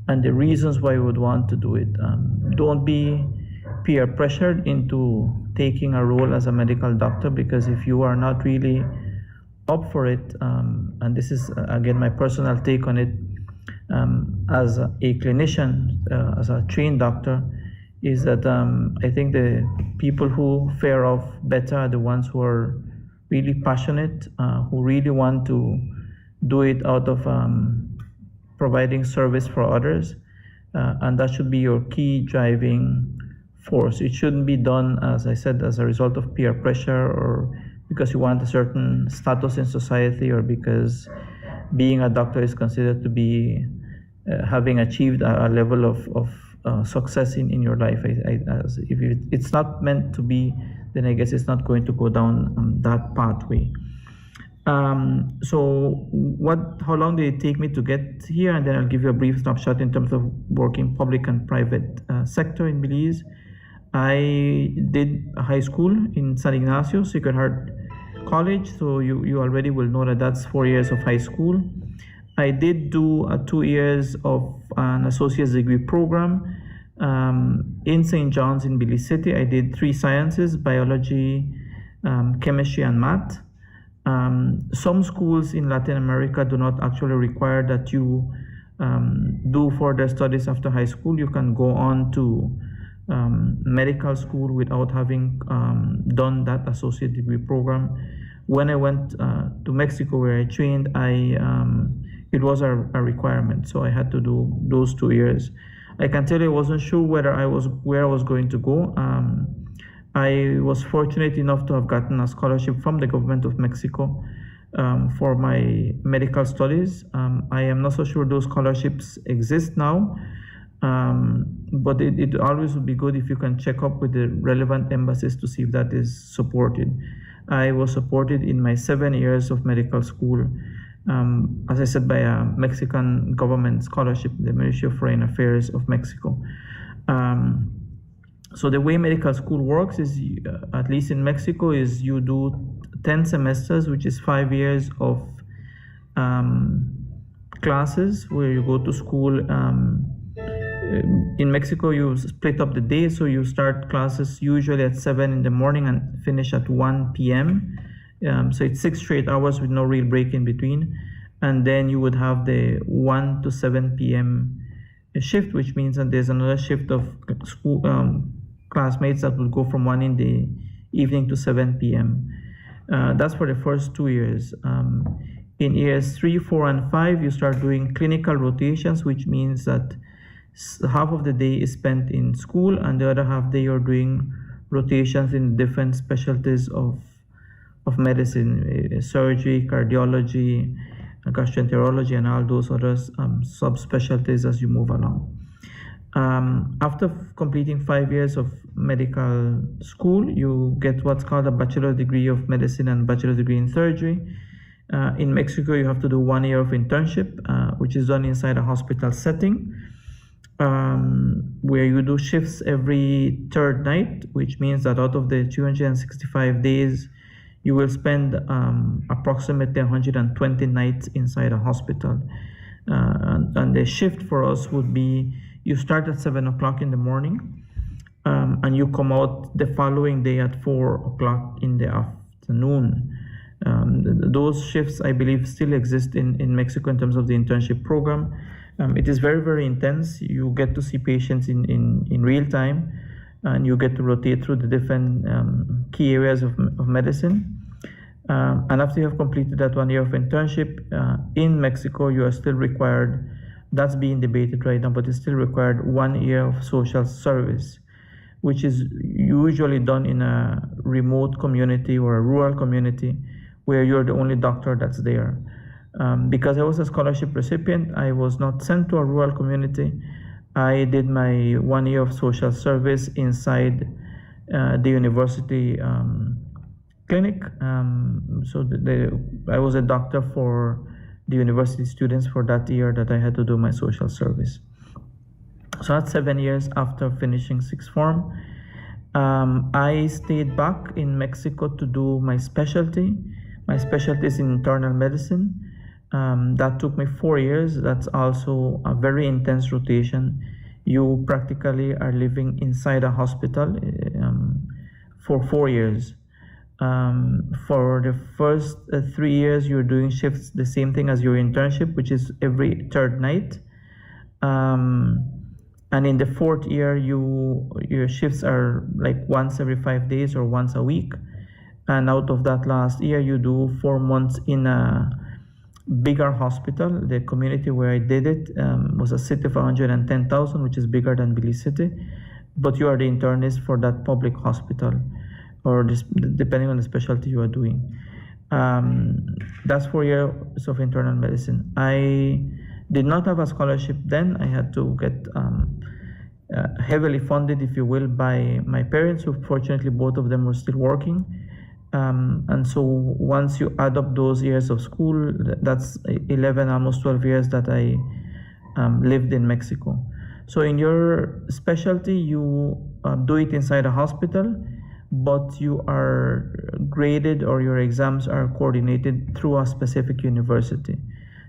and the reasons why you would want to do it. Don't be peer pressured into taking a role as a medical doctor, because if you are not really up for it, and this is again my personal take on it, as a clinician, as a trained doctor, is that I think the people who fare off better are the ones who are really passionate, who really want to do it out of providing service for others, and that should be your key driving force. It shouldn't be done, as I said, as a result of peer pressure, or because you want a certain status in society, or because being a doctor is considered to be having achieved a level of success in your life. If it's not meant to be, then I guess it's not going to go down that pathway. So how long did it take me to get here? And then I'll give you a brief snapshot in terms of working public and private sector in Belize. I did high school in San Ignacio, Sacred Heart College. So you already will know that that's 4 years of high school. I did do 2 years of an associate's degree program in St. John's in Belize City. I did 3 sciences: biology, chemistry, and math. Some schools in Latin America do not actually require that you do further studies after high school. You can go on to medical school without having done that associate degree program. When I went to Mexico, where I trained, it was a requirement, so I had to do those 2 years. I can tell you I wasn't sure where I was going to go. I was fortunate enough to have gotten a scholarship from the government of Mexico for my medical studies. I am not so sure those scholarships exist now, but it always would be good if you can check up with the relevant embassies to see if that is supported. I was supported in my 7 years of medical school, as I said, by a Mexican government scholarship, the Ministry of Foreign Affairs of Mexico. So the way medical school works is, at least in Mexico, is you do 10 semesters, which is 5 years of classes where you go to school. In Mexico, you split up the day, so you start classes usually at 7 in the morning and finish at 1 p.m. So it's 6 straight hours with no real break in between. And then you would have the 1 to 7 p.m. shift, which means that there's another shift of school classmates that will go from 1 in the evening to 7 p.m. That's for the first 2 years. In years 3, 4, and 5, you start doing clinical rotations, which means that half of the day is spent in school and the other half day you're doing rotations in different specialties of medicine, surgery, cardiology, gastroenterology, and all those other subspecialties as you move along. After completing 5 years of medical school, you get what's called a bachelor degree of medicine and bachelor degree in surgery. In Mexico, you have to do 1 year of internship, which is done inside a hospital setting, where you do shifts every third night, which means that out of the 365 days, you will spend approximately 120 nights inside a hospital. And the shift for us would be, you start at 7 o'clock in the morning, and you come out the following day at 4 o'clock in the afternoon. Those shifts, I believe, still exist in Mexico in terms of the internship program. It is very, very intense. You get to see patients in real time, and you get to rotate through the different key areas of medicine. And after you have completed that 1 year of internship in Mexico, you are still required, that's being debated right now, but it's still required 1 year of social service, which is usually done in a remote community or a rural community where you're the only doctor that's there. Because I was a scholarship recipient, I was not sent to a rural community. I did my 1 year of social service inside the university clinic. I was a doctor for the university students for that year that I had to do my social service. So that's 7 years after finishing sixth form. I stayed back in Mexico to do my specialty. My specialty is in internal medicine. That took me 4 years. That's also a very intense rotation. You practically are living inside a hospital for 4 years. For the first 3 years, you're doing shifts, the same thing as your internship, which is every third night. And in the fourth year, your shifts are like once every 5 days or once a week. And out of that last year, you do 4 months in a bigger hospital. The community where I did it was a city of 110,000, which is bigger than Belize City. But you are the internist for that public hospital, or depending on the specialty you are doing. That's 4 years of internal medicine. I did not have a scholarship then. I had to get heavily funded, if you will, by my parents, who fortunately both of them were still working. And so once you add up those years of school, that's 11, almost 12 years that I lived in Mexico. So in your specialty, you do it inside a hospital, but you are graded, or your exams are coordinated through a specific university.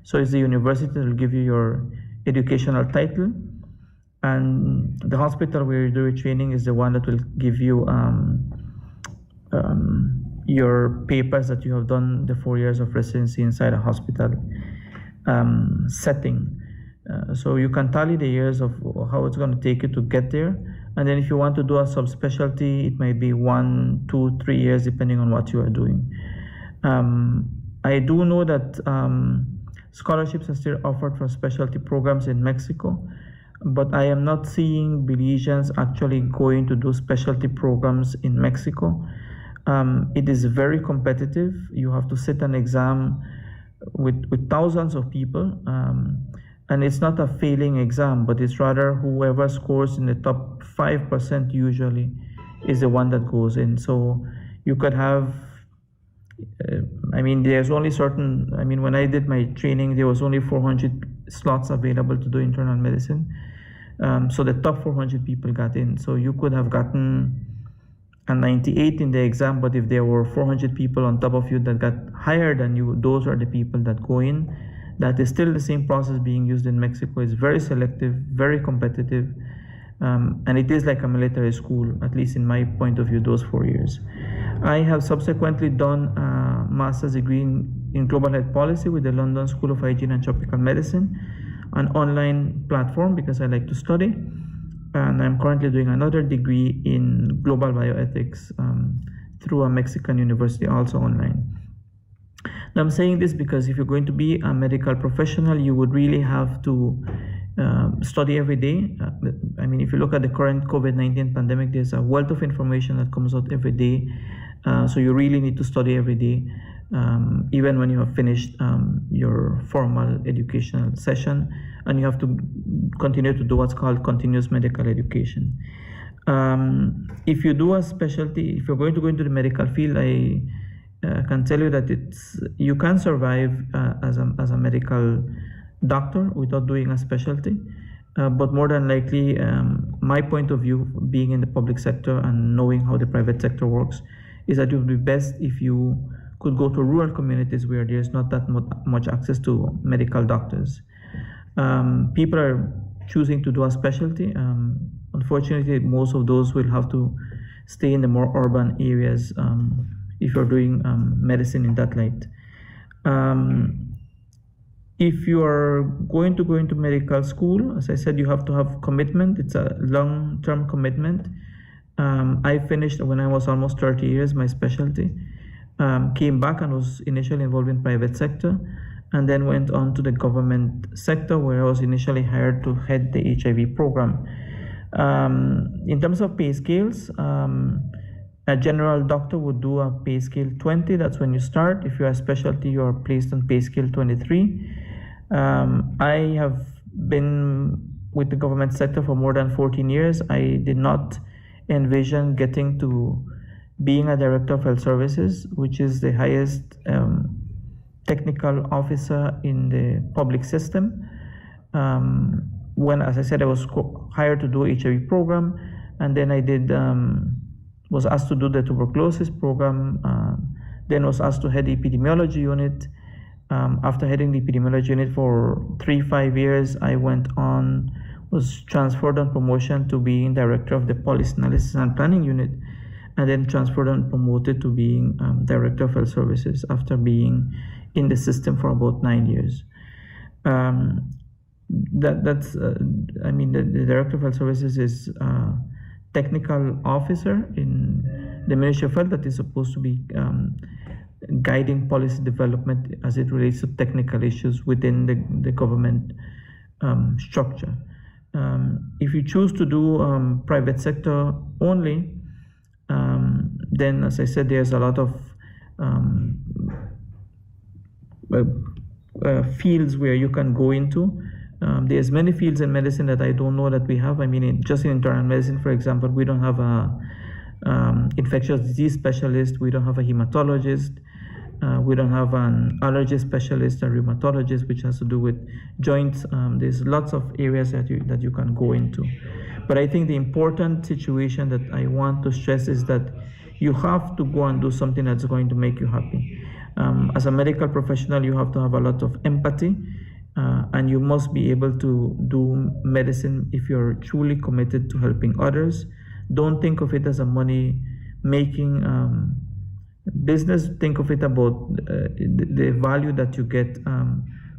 So it's the university that will give you your educational title, and the hospital where you do your training is the one that will give you your papers that you have done the 4 years of residency inside a hospital setting. So you can tally the years of how it's going to take you to get there. And then if you want to do a subspecialty, it may be 1, 2, 3 years, depending on what you are doing. I do know that scholarships are still offered for specialty programs in Mexico, but I am not seeing Belizeans actually going to do specialty programs in Mexico. It is very competitive. You have to sit an exam with thousands of people. And it's not a failing exam, but it's rather whoever scores in the top 5% usually is the one that goes in. So you could have, there's only certain, when I did my training, there was only 400 slots available to do internal medicine. So the top 400 people got in. So you could have gotten a 98 in the exam, but if there were 400 people on top of you that got higher than you, those are the people that go in. That is still the same process being used in Mexico. It's very selective, very competitive, and it is like a military school, at least in my point of view, those 4 years. I have subsequently done a master's degree in global health policy with the London School of Hygiene and Tropical Medicine, an online platform because I like to study. And I'm currently doing another degree in global bioethics through a Mexican university, also online. Now, I'm saying this because if you're going to be a medical professional, you would really have to study every day. If you look at the current COVID-19 pandemic, there's a wealth of information that comes out every day. So you really need to study every day, even when you have finished your formal educational session, and you have to continue to do what's called continuous medical education. If you do a specialty, if you're going to go into the medical field, I can tell you that you can survive as a medical doctor without doing a specialty, but more than likely, my point of view, being in the public sector and knowing how the private sector works, is that it would be best if you could go to rural communities where there's not that much access to medical doctors. People are choosing to do a specialty. Unfortunately, most of those will have to stay in the more urban areas if you're doing medicine in that light. If you are going to go into medical school, as I said, you have to have commitment. It's a long-term commitment. I finished when I was almost 30 years, my specialty. Came back and was initially involved in private sector, and then went on to the government sector, where I was initially hired to head the HIV program. In terms of pay scales, a general doctor would do a pay scale 20. That's when you start. If you are a specialty, you are placed on pay scale 23. I have been with the government sector for more than 14 years. I did not envision getting to being a director of health services, which is the highest technical officer in the public system. When, as I said, I was hired to do HIV program, and then I did was asked to do the tuberculosis program. Then was asked to head the epidemiology unit. After heading the epidemiology unit for 5 years, I was transferred on promotion to being director of the policy analysis and planning unit, and then transferred and promoted to being director of health services after being in the system for about 9 years. The director of health services is technical officer in the Ministry of Health that is supposed to be guiding policy development as it relates to technical issues within the government structure. If you choose to do private sector only, then, as I said, there's a lot of fields where you can go into. There's many fields in medicine that I don't know that we have. Just in internal medicine, for example, we don't have a infectious disease specialist, we don't have a hematologist, we don't have an allergy specialist, a rheumatologist, which has to do with joints. There's lots of areas that you can go into. But I think the important situation that I want to stress is that you have to go and do something that's going to make you happy. As a medical professional, you have to have a lot of empathy, and you must be able to do medicine if you're truly committed to helping others. Don't think of it as a money-making business. Think of it about the value that you get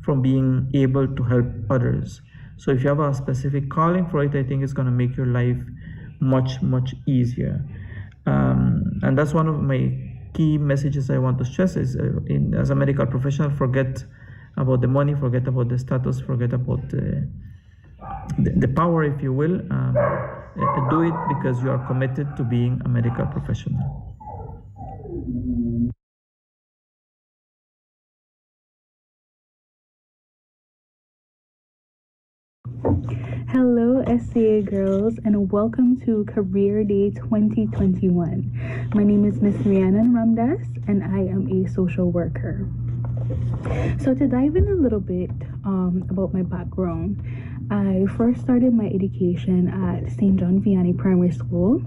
from being able to help others. So if you have a specific calling for it, I think it's going to make your life much, much easier. And that's one of my key messages I want to stress is as a medical professional, forget about the money, forget about the status, forget about the power, if you will. Do it because you are committed to being a medical professional. Hello SCA girls, and welcome to Career Day 2021. My name is Miss Rhiannon Ramdas and I am a social worker. So to dive in a little bit about my background, I first started my education at St. John Vianney Primary School.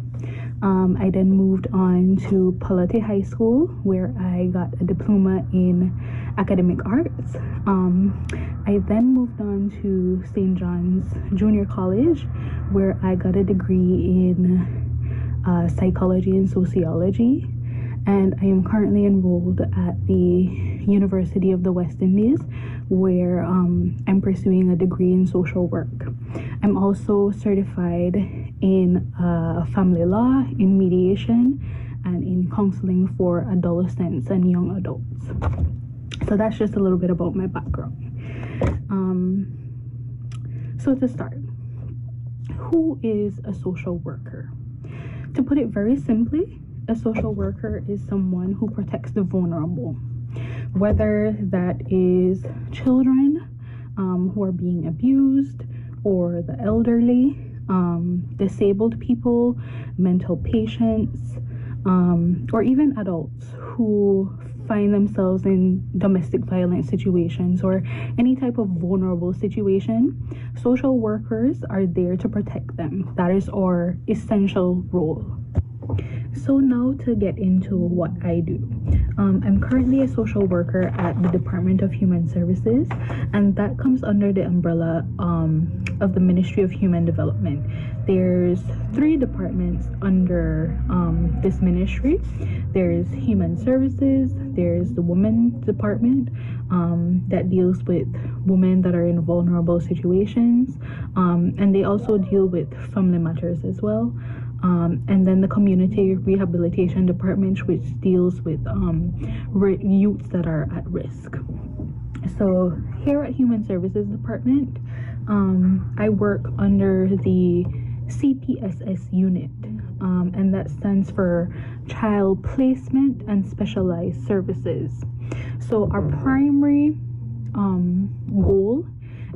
I then moved on to Palate High School, where I got a diploma in academic arts. I then moved on to St. John's Junior College, where I got a degree in psychology and sociology. And I am currently enrolled at the University of the West Indies, where I'm pursuing a degree in social work. I'm also certified in family law, in mediation, and in counseling for adolescents and young adults. So that's just a little bit about my background. So to start, who is a social worker? To put it very simply, a social worker is someone who protects the vulnerable, whether that is children who are being abused, or the elderly, disabled people, mental patients, or even adults who find themselves in domestic violence situations or any type of vulnerable situation. Social workers are there to protect them. That is our essential role. So now to get into what I do. I'm currently a social worker at the Department of Human Services, and that comes under the umbrella of the Ministry of Human Development. There's 3 departments under this ministry. There's Human Services, there's the Women's Department that deals with women that are in vulnerable situations, and they also deal with family matters as well. And then the Community Rehabilitation Department, which deals with youths that are at risk. So here at Human Services Department, I work under the CPSS unit, and that stands for Child Placement and Specialized Services. So our primary goal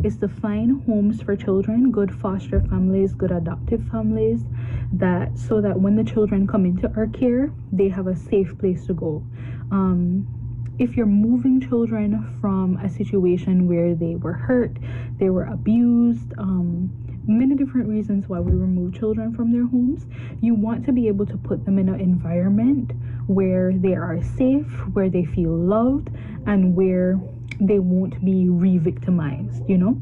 is to find homes for children, good foster families, good adoptive families, so that when the children come into our care, they have a safe place to go. if you're moving children from a situation where they were hurt, they were abused, many different reasons why we remove children from their homes, you want to be able to put them in an environment where they are safe, where they feel loved, and where they won't be re-victimized, you know?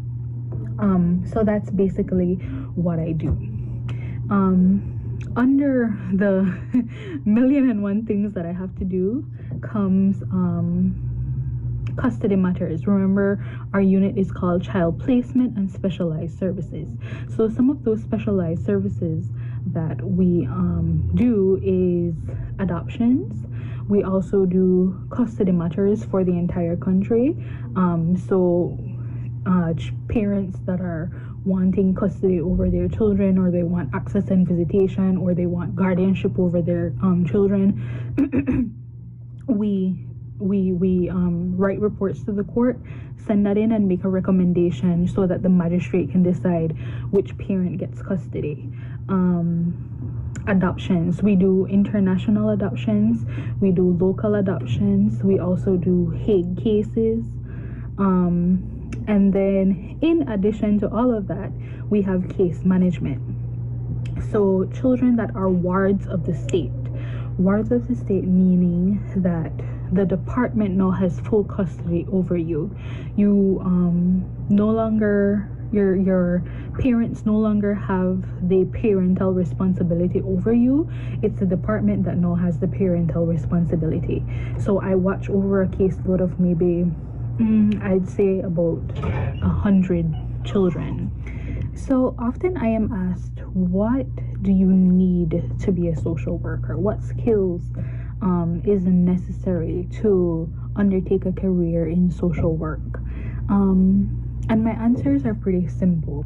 So that's basically what I do. Under the 1,000,001 things that I have to do comes custody matters. Remember, our unit is called child placement and specialized services. So some of those specialized services that we do is adoptions. We also do custody matters for the entire country. Parents that are wanting custody over their children, or they want access and visitation, or they want guardianship over their children, we write reports to the court, send that in, and make a recommendation so that the magistrate can decide which parent gets custody. Adoptions, we do international adoptions, we do local adoptions, we also do Hague cases, and then in addition to all of that, we have case management. So children that are wards of the state meaning that the department now has full custody over you. You no longer, your parents no longer have the parental responsibility over you. It's the department that now has the parental responsibility. So I watch over a caseload of maybe I'd say about 100 children. So often I am asked, what do you need to be a social worker? What skills is necessary to undertake a career in social work? And my answers are pretty simple.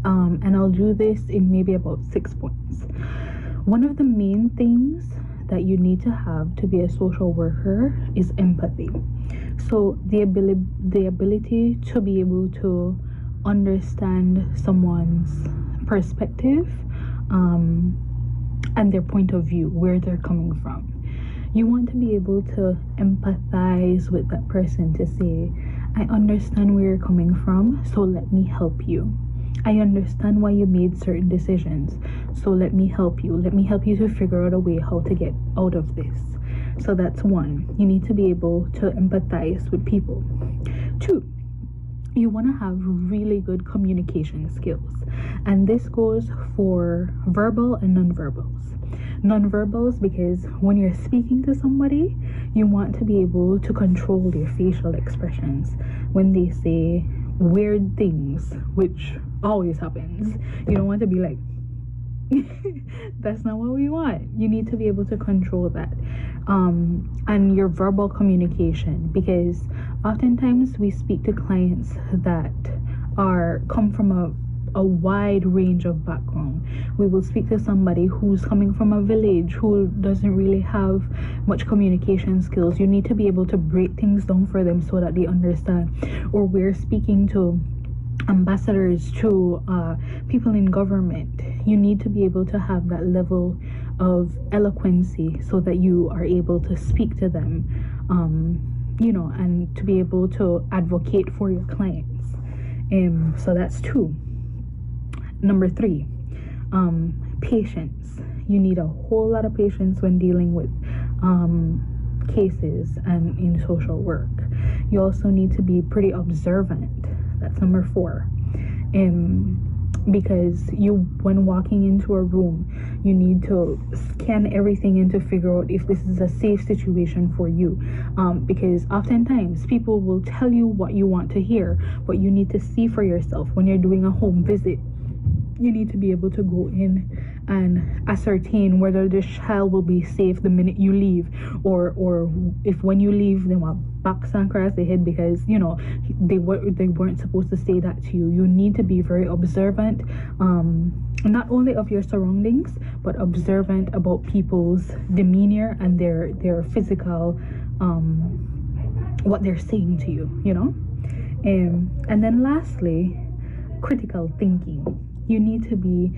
And I'll do this in maybe about 6 points. One of the main things that you need to have to be a social worker is empathy. So the ability to be able to understand someone's perspective and their point of view, where they're coming from. You want to be able to empathize with that person, to say, I understand where you're coming from, so let me help you. I understand why you made certain decisions, so let me help you. Let me help you to figure out a way how to get out of this. So that's one. You need to be able to empathize with people. 2, you want to have really good communication skills. And this goes for verbal and nonverbals. Nonverbals, because when you're speaking to somebody, you want to be able to control their facial expressions. When they say weird things, which always happens, you don't want to be like, that's not what we want. You need to be able to control that. And your verbal communication, because oftentimes we speak to clients that come from a wide range of background. We will speak to somebody who's coming from a village, who doesn't really have much communication skills. You need to be able to break things down for them so that they understand. Or we're speaking to ambassadors, to people in government. You need to be able to have that level of eloquency so that you are able to speak to them, and to be able to advocate for your clients. So that's 2. Number 3, patience. You need a whole lot of patience when dealing with cases and in social work. You also need to be pretty observant. That's number 4. Because when walking into a room, you need to scan everything in to figure out if this is a safe situation for you. Because oftentimes people will tell you what you want to hear, but you need to see for yourself. When you're doing a home visit, you need to be able to go in and ascertain whether this child will be safe the minute you leave, or if when you leave they want backs and across the head because they weren't supposed to say that to you. You need to be very observant, not only of your surroundings, but observant about people's demeanor and their physical, what they're saying to you, and then lastly, critical thinking. You need to be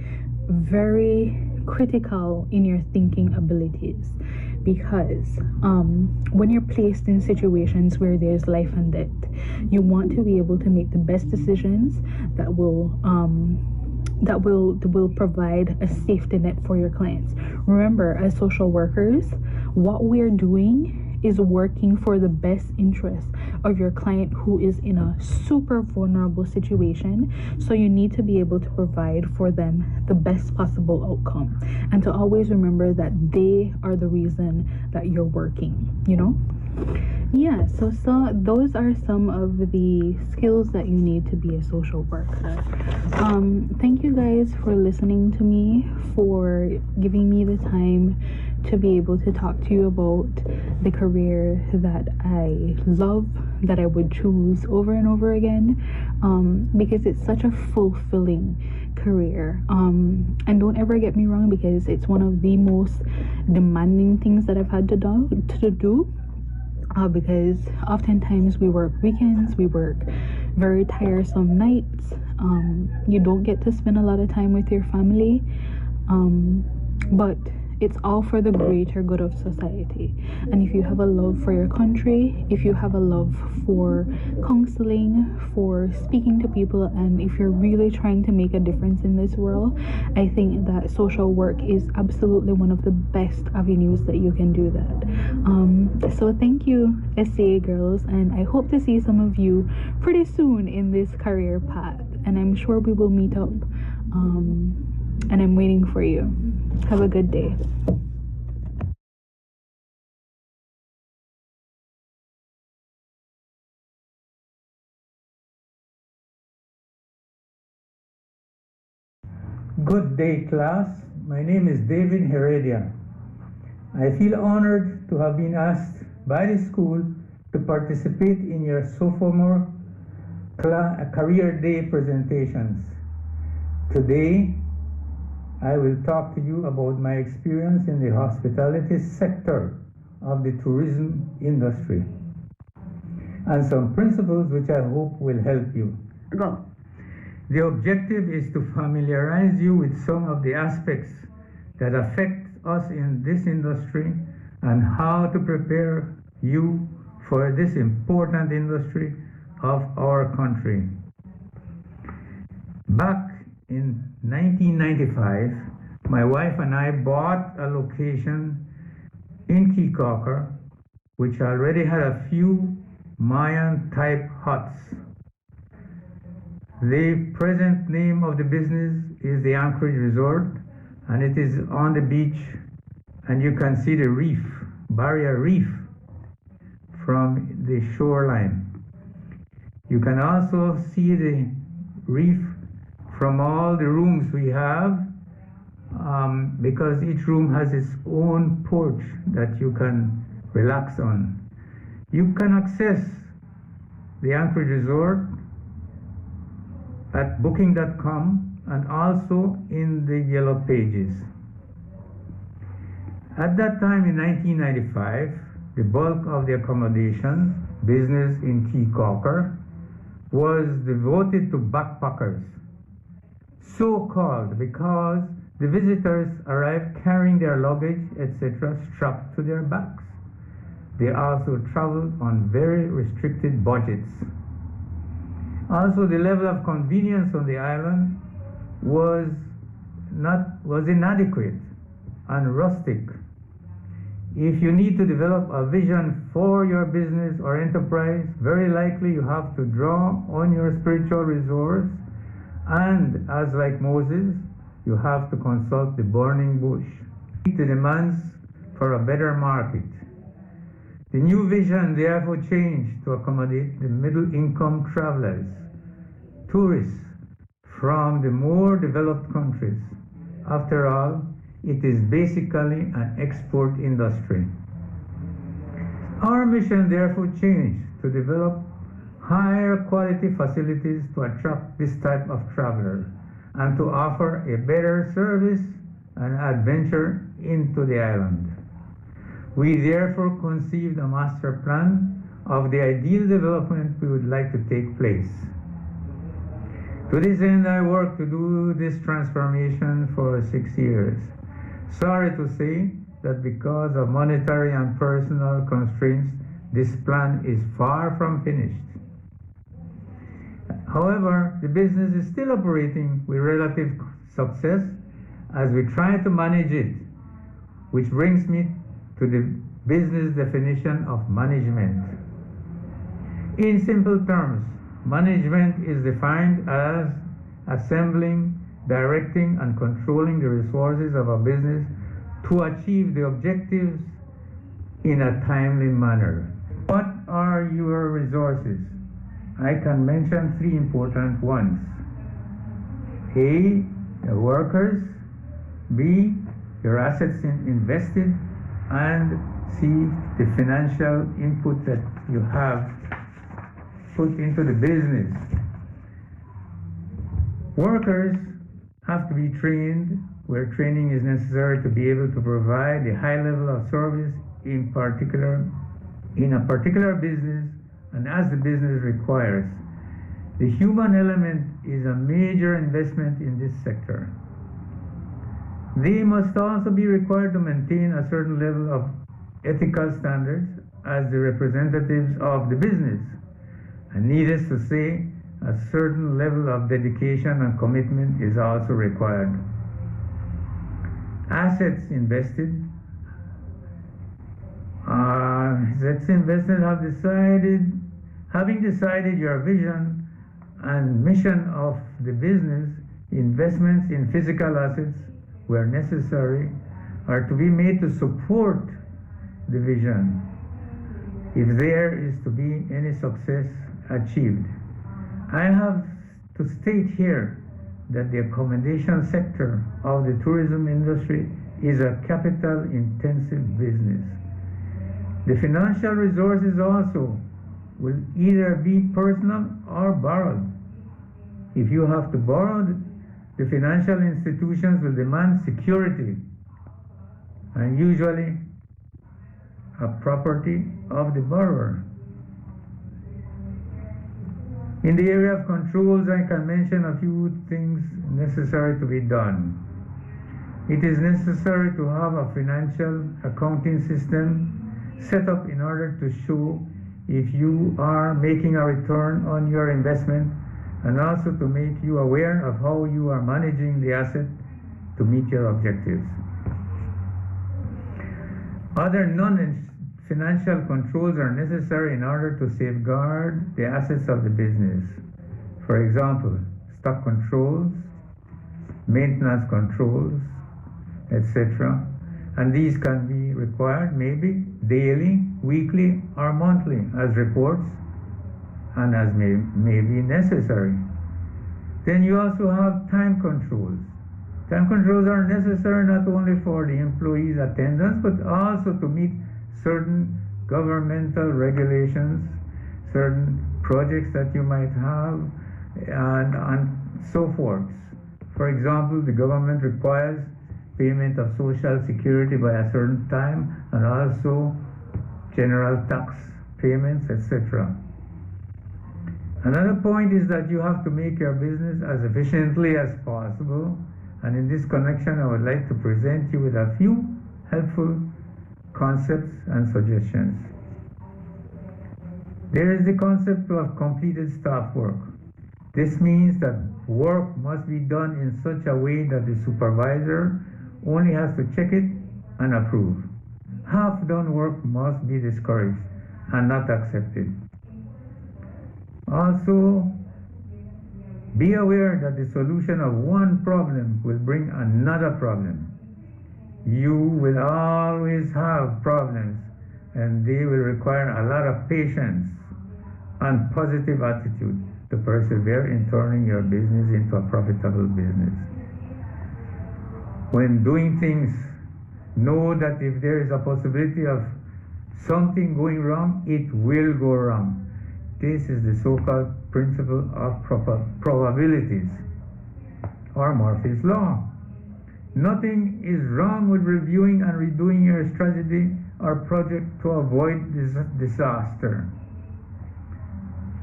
very critical in your thinking abilities, because when you're placed in situations where there's life and death, you want to be able to make the best decisions that will provide a safety net for your clients. Remember, as social workers, what we're doing is working for the best interest of your client who is in a super vulnerable situation. So you need to be able to provide for them the best possible outcome, and to always remember that they are the reason that you're working, you know? Yeah, so those are some of the skills that you need to be a social worker. Thank you guys for listening to me, for giving me the time to be able to talk to you about the career that I love, that I would choose over and over again, because it's such a fulfilling career. And don't ever get me wrong, because it's one of the most demanding things that I've had to do. Because oftentimes we work weekends, we work very tiresome nights. You don't get to spend a lot of time with your family, but it's all for the greater good of society. And if you have a love for your country, if you have a love for counseling, for speaking to people, and if you're really trying to make a difference in this world, I think that social work is absolutely one of the best avenues that you can do that. So thank you, SCA girls, and I hope to see some of you pretty soon in this career path, and I'm sure we will meet up, and I'm waiting for you. Have a good day. Good day, class. My name is David Heredia. I feel honored to have been asked by the school to participate in your Sophomore Career Day presentations. Today, I will talk to you about my experience in the hospitality sector of the tourism industry and some principles which I hope will help you. Go. The objective is to familiarize you with some of the aspects that affect us in this industry and how to prepare you for this important industry of our country. Back in 1995, my wife and I bought a location in Keycocker, which already had a few Mayan-type huts. The present name of the business is the Anchorage Resort, and it is on the beach, and you can see the reef, barrier reef, from the shoreline. You can also see the reef from all the rooms we have, because each room has its own porch that you can relax on. You can access the Anchorage Resort at booking.com and also in the Yellow Pages. At that time in 1995, the bulk of the accommodation business in Keycocker was devoted to backpackers, so-called because the visitors arrived carrying their luggage, etc., strapped to their backs. They also traveled on very restricted budgets. Also, the level of convenience on the island was inadequate and rustic. If you need to develop a vision for your business or enterprise, very likely you have to draw on your spiritual resource, and as like Moses, you have to consult the burning bush. Meet the demands for a better market. The new vision therefore changed to accommodate the middle-income travelers, tourists from the more developed countries. After all, it is basically an export industry. Our mission therefore changed to develop higher quality facilities to attract this type of traveler and to offer a better service and adventure into the island. We therefore conceived a master plan of the ideal development we would like to take place. To this end, I worked to do this transformation for 6 years. Sorry to say that because of monetary and personal constraints, this plan is far from finished. However, the business is still operating with relative success as we try to manage it, which brings me to the business definition of management. In simple terms, management is defined as assembling, directing, and controlling the resources of a business to achieve the objectives in a timely manner. What are your resources? I can mention three important ones. A, the workers. B, your assets invested. And C, the financial input that you have put into the business. Workers have to be trained where training is necessary to be able to provide a high level of service in a particular business and as the business requires. The human element is a major investment in this sector. They must also be required to maintain a certain level of ethical standards as the representatives of the business. And needless to say, a certain level of dedication and commitment is also required. Assets invested. Having decided your vision and mission of the business, investments in physical assets where necessary are to be made to support the vision if there is to be any success achieved. I have to state here that the accommodation sector of the tourism industry is a capital-intensive business. The financial resources also will either be personal or borrowed. If you have to borrow, the financial institutions will demand security and usually a property of the borrower. In the area of controls, I can mention a few things necessary to be done. It is necessary to have a financial accounting system set up in order to show if you are making a return on your investment and also to make you aware of how you are managing the asset to meet your objectives. Other non-financial controls are necessary in order to safeguard the assets of the business. For example, stock controls, maintenance controls, etc. And these can be required maybe daily, weekly, or monthly as reports and as may be necessary. Then you also have time controls. Time controls are necessary not only for the employees' attendance, but also to meet certain governmental regulations, certain projects that you might have, and so forth. For example, the government requires payment of social security by a certain time and also general tax payments, etc. Another point is that you have to make your business as efficiently as possible, and in this connection I would like to present you with a few helpful concepts and suggestions. There is the concept of completed staff work. This means that work must be done in such a way that the supervisor only has to check it and approve. Half-done work must be discouraged and not accepted. Also, be aware that the solution of one problem will bring another problem. You will always have problems, and they will require a lot of patience and positive attitude to persevere in turning your business into a profitable business. When doing things, know that if there is a possibility of something going wrong, it will go wrong. This is the so-called principle of probabilities, or Murphy's Law. Nothing is wrong with reviewing and redoing your strategy or project to avoid disaster.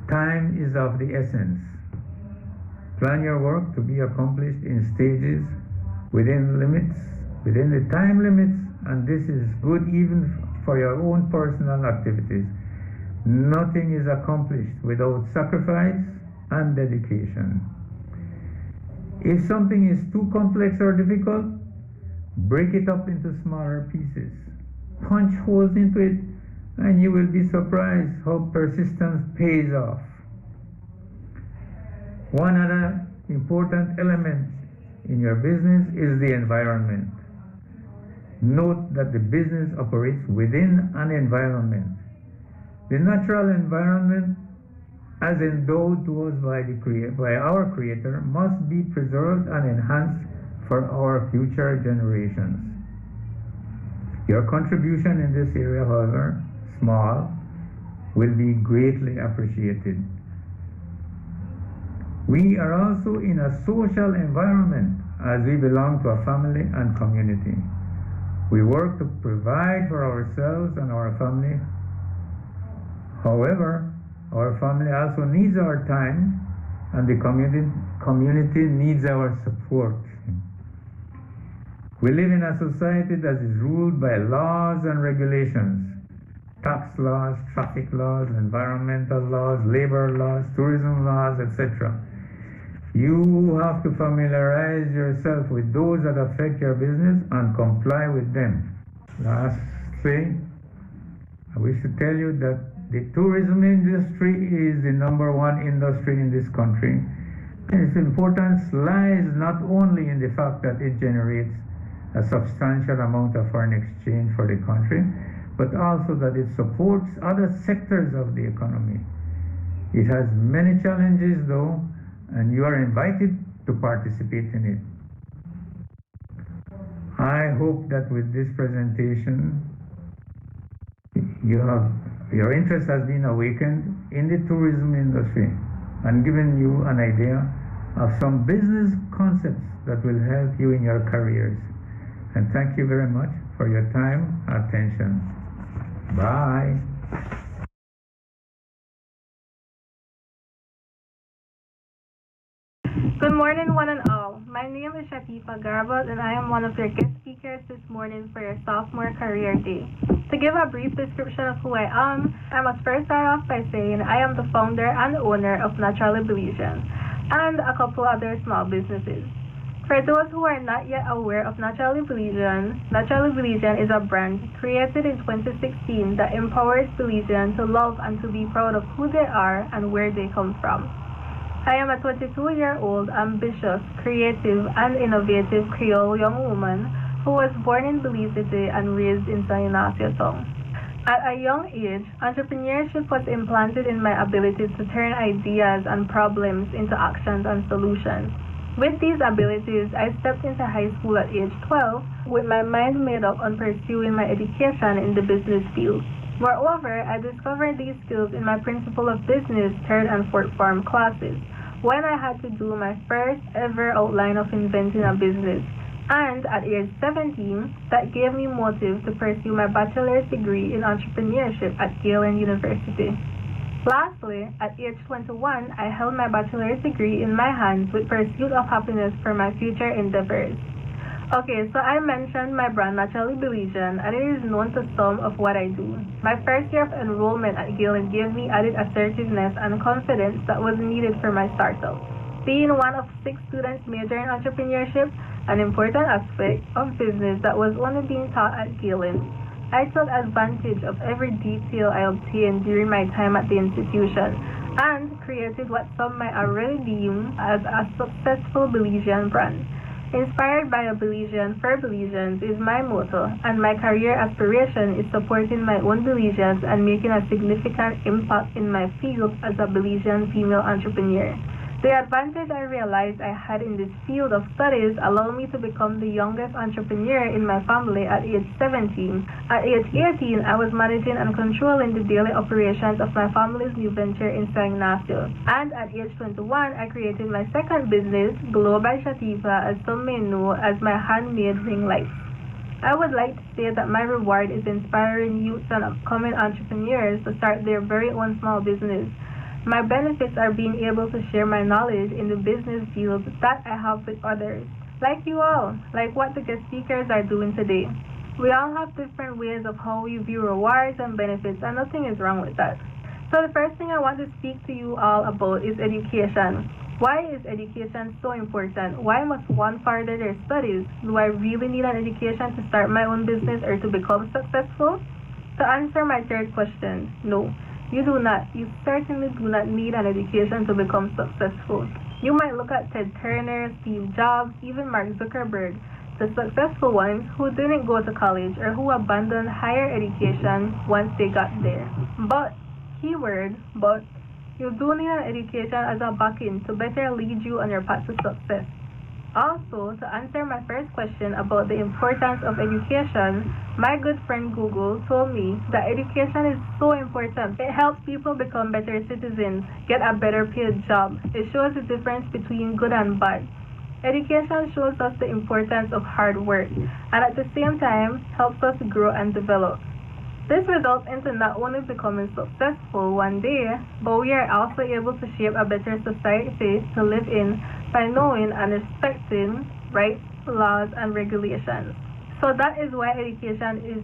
Time is of the essence. Plan your work to be accomplished in stages within the time limits and this is good even for your own personal activities. Nothing is accomplished without sacrifice and dedication. If something is too complex or difficult, break it up into smaller pieces. Punch holes into it, and you will be surprised how persistence pays off. One other important element in your business is the environment. Note that the business operates within an environment. The natural environment, as endowed to us by our Creator, must be preserved and enhanced for our future generations. Your contribution in this area, however small, will be greatly appreciated. We are also in a social environment as we belong to a family and community. We work to provide for ourselves and our family. However, our family also needs our time, and the community needs our support. We live in a society that is ruled by laws and regulations. Tax laws, traffic laws, environmental laws, labor laws, tourism laws, etc. You have to familiarize yourself with those that affect your business and comply with them. Lastly, I wish to tell you that the tourism industry is the #1 industry in this country. And its importance lies not only in the fact that it generates a substantial amount of foreign exchange for the country, but also that it supports other sectors of the economy. It has many challenges though, and you are invited to participate in it. I hope that with this presentation, your interest has been awakened in the tourism industry and given you an idea of some business concepts that will help you in your careers. And thank you very much for your time and attention. Bye. Good morning, one and all. My name is Shatifa Garbat, and I am one of your guest speakers this morning for your Sophomore Career Day. To give a brief description of who I must first start off by saying I am the founder and owner of Naturally Belizean and a couple other small businesses. For those who are not yet aware of Naturally Belizean is a brand created in 2016 that empowers Belizeans to love and to be proud of who they are and where they come from. I am a 22-year-old, ambitious, creative, and innovative Creole young woman who was born in Belize City and raised in San Ignacio Town. At a young age, entrepreneurship was implanted in my abilities to turn ideas and problems into actions and solutions. With these abilities, I stepped into high school at age 12 with my mind made up on pursuing my education in the business field. Moreover, I discovered these skills in my Principle of Business 3rd and 4th form classes when I had to do my first ever outline of inventing a business. And at age 17, that gave me motive to pursue my bachelor's degree in entrepreneurship at Galen University. Lastly, at age 21, I held my bachelor's degree in my hands with pursuit of happiness for my future endeavors. Okay, so I mentioned my brand Naturally Belizean, and it is known to some of what I do. My first year of enrollment at Galen gave me added assertiveness and confidence that was needed for my startup. Being one of 6 students majoring in entrepreneurship, an important aspect of business that was only being taught at Galen, I took advantage of every detail I obtained during my time at the institution and created what some might already deem as a successful Belizean brand. Inspired by a Belizean for Belizeans is my motto, and my career aspiration is supporting my own Belizeans and making a significant impact in my field as a Belizean female entrepreneur. The advantage I realized I had in this field of studies allowed me to become the youngest entrepreneur in my family at age 17. At age 18, I was managing and controlling the daily operations of my family's new venture in San Ignacio. And at age 21, I created my second business, Glow by Shatifa, as some may know as my handmade ring lights. I would like to say that my reward is inspiring youths and upcoming entrepreneurs to start their very own small business. My benefits are being able to share my knowledge in the business field that I have with others, like you all, like what the guest speakers are doing today. We all have different ways of how we view rewards and benefits, and nothing is wrong with that. So the first thing I want to speak to you all about is education. Why is education so important? Why must one further their studies? Do I really need an education to start my own business or to become successful? To answer my third question, no, you do not. You certainly do not need an education to become successful. You might look at Ted Turner, Steve Jobs, even Mark Zuckerberg, the successful ones who didn't go to college or who abandoned higher education once they got there. But, keyword, but, you do need an education as a backing to better lead you on your path to success. Also, to answer my first question about the importance of education, my good friend Google told me that education is so important. It helps people become better citizens, get a better paid job. It shows the difference between good and bad. Education shows us the importance of hard work, and at the same time, helps us grow and develop. This results into not only becoming successful one day, but we are also able to shape a better society to live in by knowing and respecting rights, laws, and regulations. So that is why education is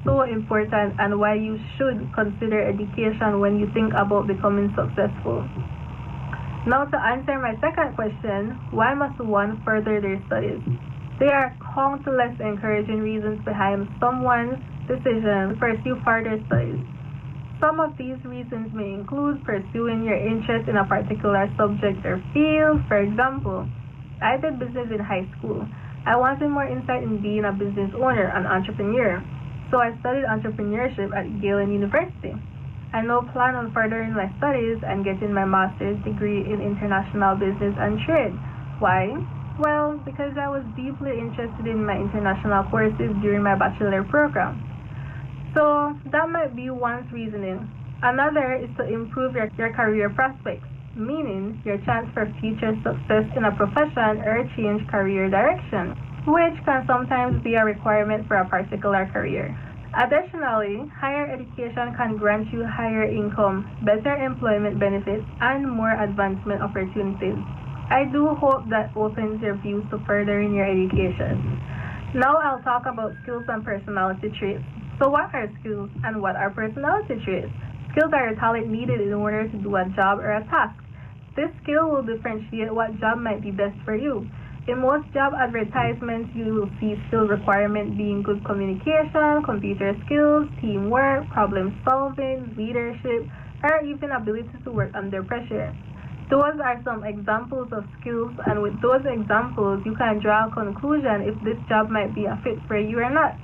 so important and why you should consider education when you think about becoming successful. Now to answer my second question, why must one further their studies? There are countless encouraging reasons behind someone's decision to pursue further studies. Some of these reasons may include pursuing your interest in a particular subject or field. For example, I did business in high school. I wanted more insight in being a business owner, an entrepreneur. So I studied entrepreneurship at Galen University. I now plan on furthering my studies and getting my master's degree in international business and trade. Why? Well, because I was deeply interested in my international courses during my bachelor program. So that might be one's reasoning. Another is to improve your career prospects, meaning your chance for future success in a profession or change career direction, which can sometimes be a requirement for a particular career. Additionally, higher education can grant you higher income, better employment benefits, and more advancement opportunities. I do hope that opens your views to furthering your education. Now I'll talk about skills and personality traits. So what are skills and what are personality traits? Skills are a talent needed in order to do a job or a task. This skill will differentiate what job might be best for you. In most job advertisements, you will see skill requirement being good communication, computer skills, teamwork, problem solving, leadership, or even ability to work under pressure. Those are some examples of skills, and with those examples, you can draw a conclusion if this job might be a fit for you or not.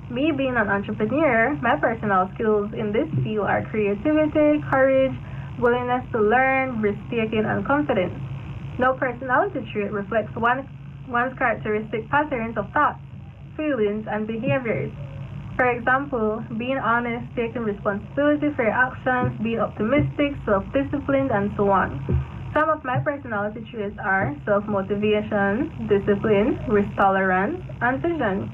Me being an entrepreneur, my personal skills in this field are creativity, courage, willingness to learn, risk-taking, and confidence. No personality trait reflects one's characteristic patterns of thoughts, feelings, and behaviors. For example, being honest, taking responsibility for your actions, being optimistic, self-disciplined, and so on. Some of my personality traits are self-motivation, discipline, risk tolerance, and vision.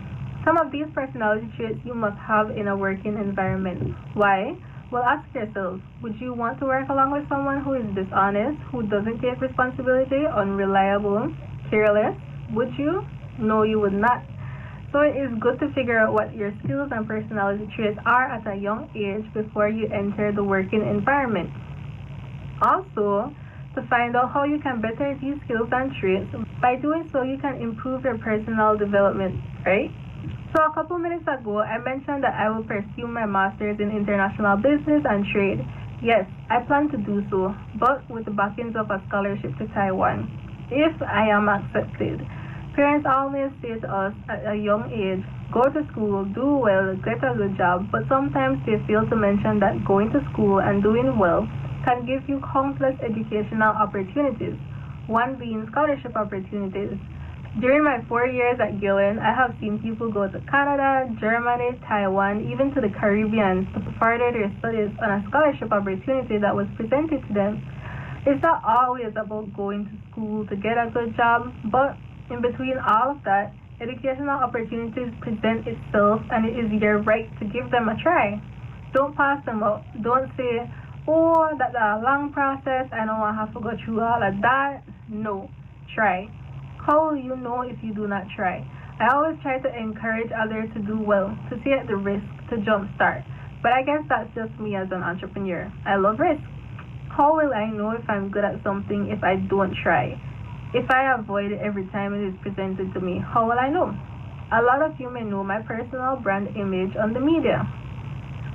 Some of these personality traits you must have in a working environment. Why? Well, ask yourself, would you want to work along with someone who is dishonest, who doesn't take responsibility, unreliable, careless? Would you? No, you would not. So it is good to figure out what your skills and personality traits are at a young age before you enter the working environment. Also, to find out how you can better these skills and traits, by doing so you can improve your personal development, right? So a couple minutes ago, I mentioned that I will pursue my master's in international business and trade. Yes, I plan to do so, but with the backings of a scholarship to Taiwan, if I am accepted. Parents always say to us at a young age, go to school, do well, get a good job, but sometimes they fail to mention that going to school and doing well can give you countless educational opportunities, one being scholarship opportunities. During my 4 years at Gillen, I have seen people go to Canada, Germany, Taiwan, even to the Caribbean to further their studies on a scholarship opportunity that was presented to them. It's not always about going to school to get a good job, but in between all of that, educational opportunities present itself and it is your right to give them a try. Don't pass them up. Don't say, oh, that's a long process, I know I have to go through all of that. No, try. How will you know if you do not try? I always try to encourage others to do well, to take the risk, to jumpstart. But I guess that's just me as an entrepreneur. I love risk. How will I know if I'm good at something if I don't try? If I avoid it every time it is presented to me, how will I know? A lot of you may know my personal brand image on the media.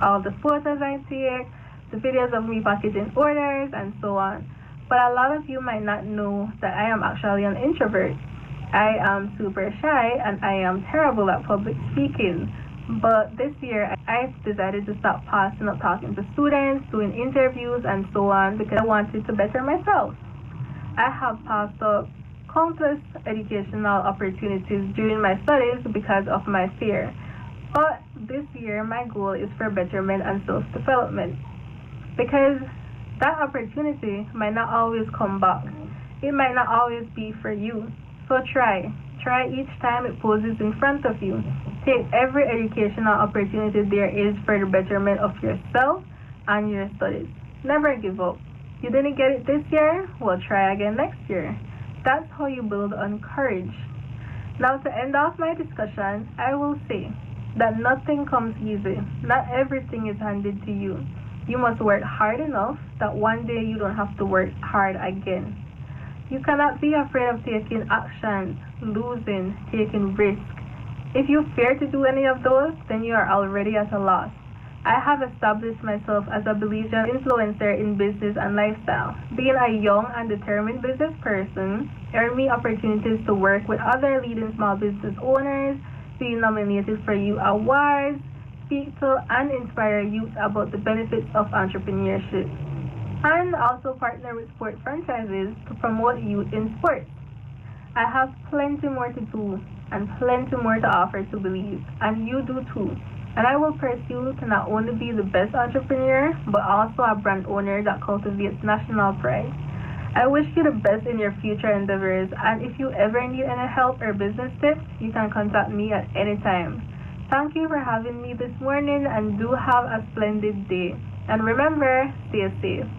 All the photos I take, the videos of me packaging orders, and so on. But a lot of you might not know that I am actually an introvert. I am super shy and I am terrible at public speaking. But this year, I decided to stop passing up talking to students, doing interviews, and so on because I wanted to better myself. I have passed up countless educational opportunities during my studies because of my fear. But this year, my goal is for betterment and self-development because that opportunity might not always come back. It might not always be for you. So try. Try each time it poses in front of you. Take every educational opportunity there is for the betterment of yourself and your studies. Never give up. You didn't get it this year? Well, try again next year. That's how you build on courage. Now, to end off my discussion, I will say that nothing comes easy. Not everything is handed to you. You must work hard enough that one day you don't have to work hard again. You cannot be afraid of taking actions, losing, taking risks. If you fear to do any of those, then you are already at a loss. I have established myself as a Belizean influencer in business and lifestyle. Being a young and determined business person earned me opportunities to work with other leading small business owners, being nominated for youth awards, speak to and inspire youth about the benefits of entrepreneurship, and also partner with sport franchises to promote youth in sports. I have plenty more to do and plenty more to offer to Belize, and you do too. And I will pursue to not only be the best entrepreneur, but also a brand owner that cultivates national pride. I wish you the best in your future endeavors, and if you ever need any help or business tips, you can contact me at any time. Thank you for having me this morning, and do have a splendid day. And remember, stay safe.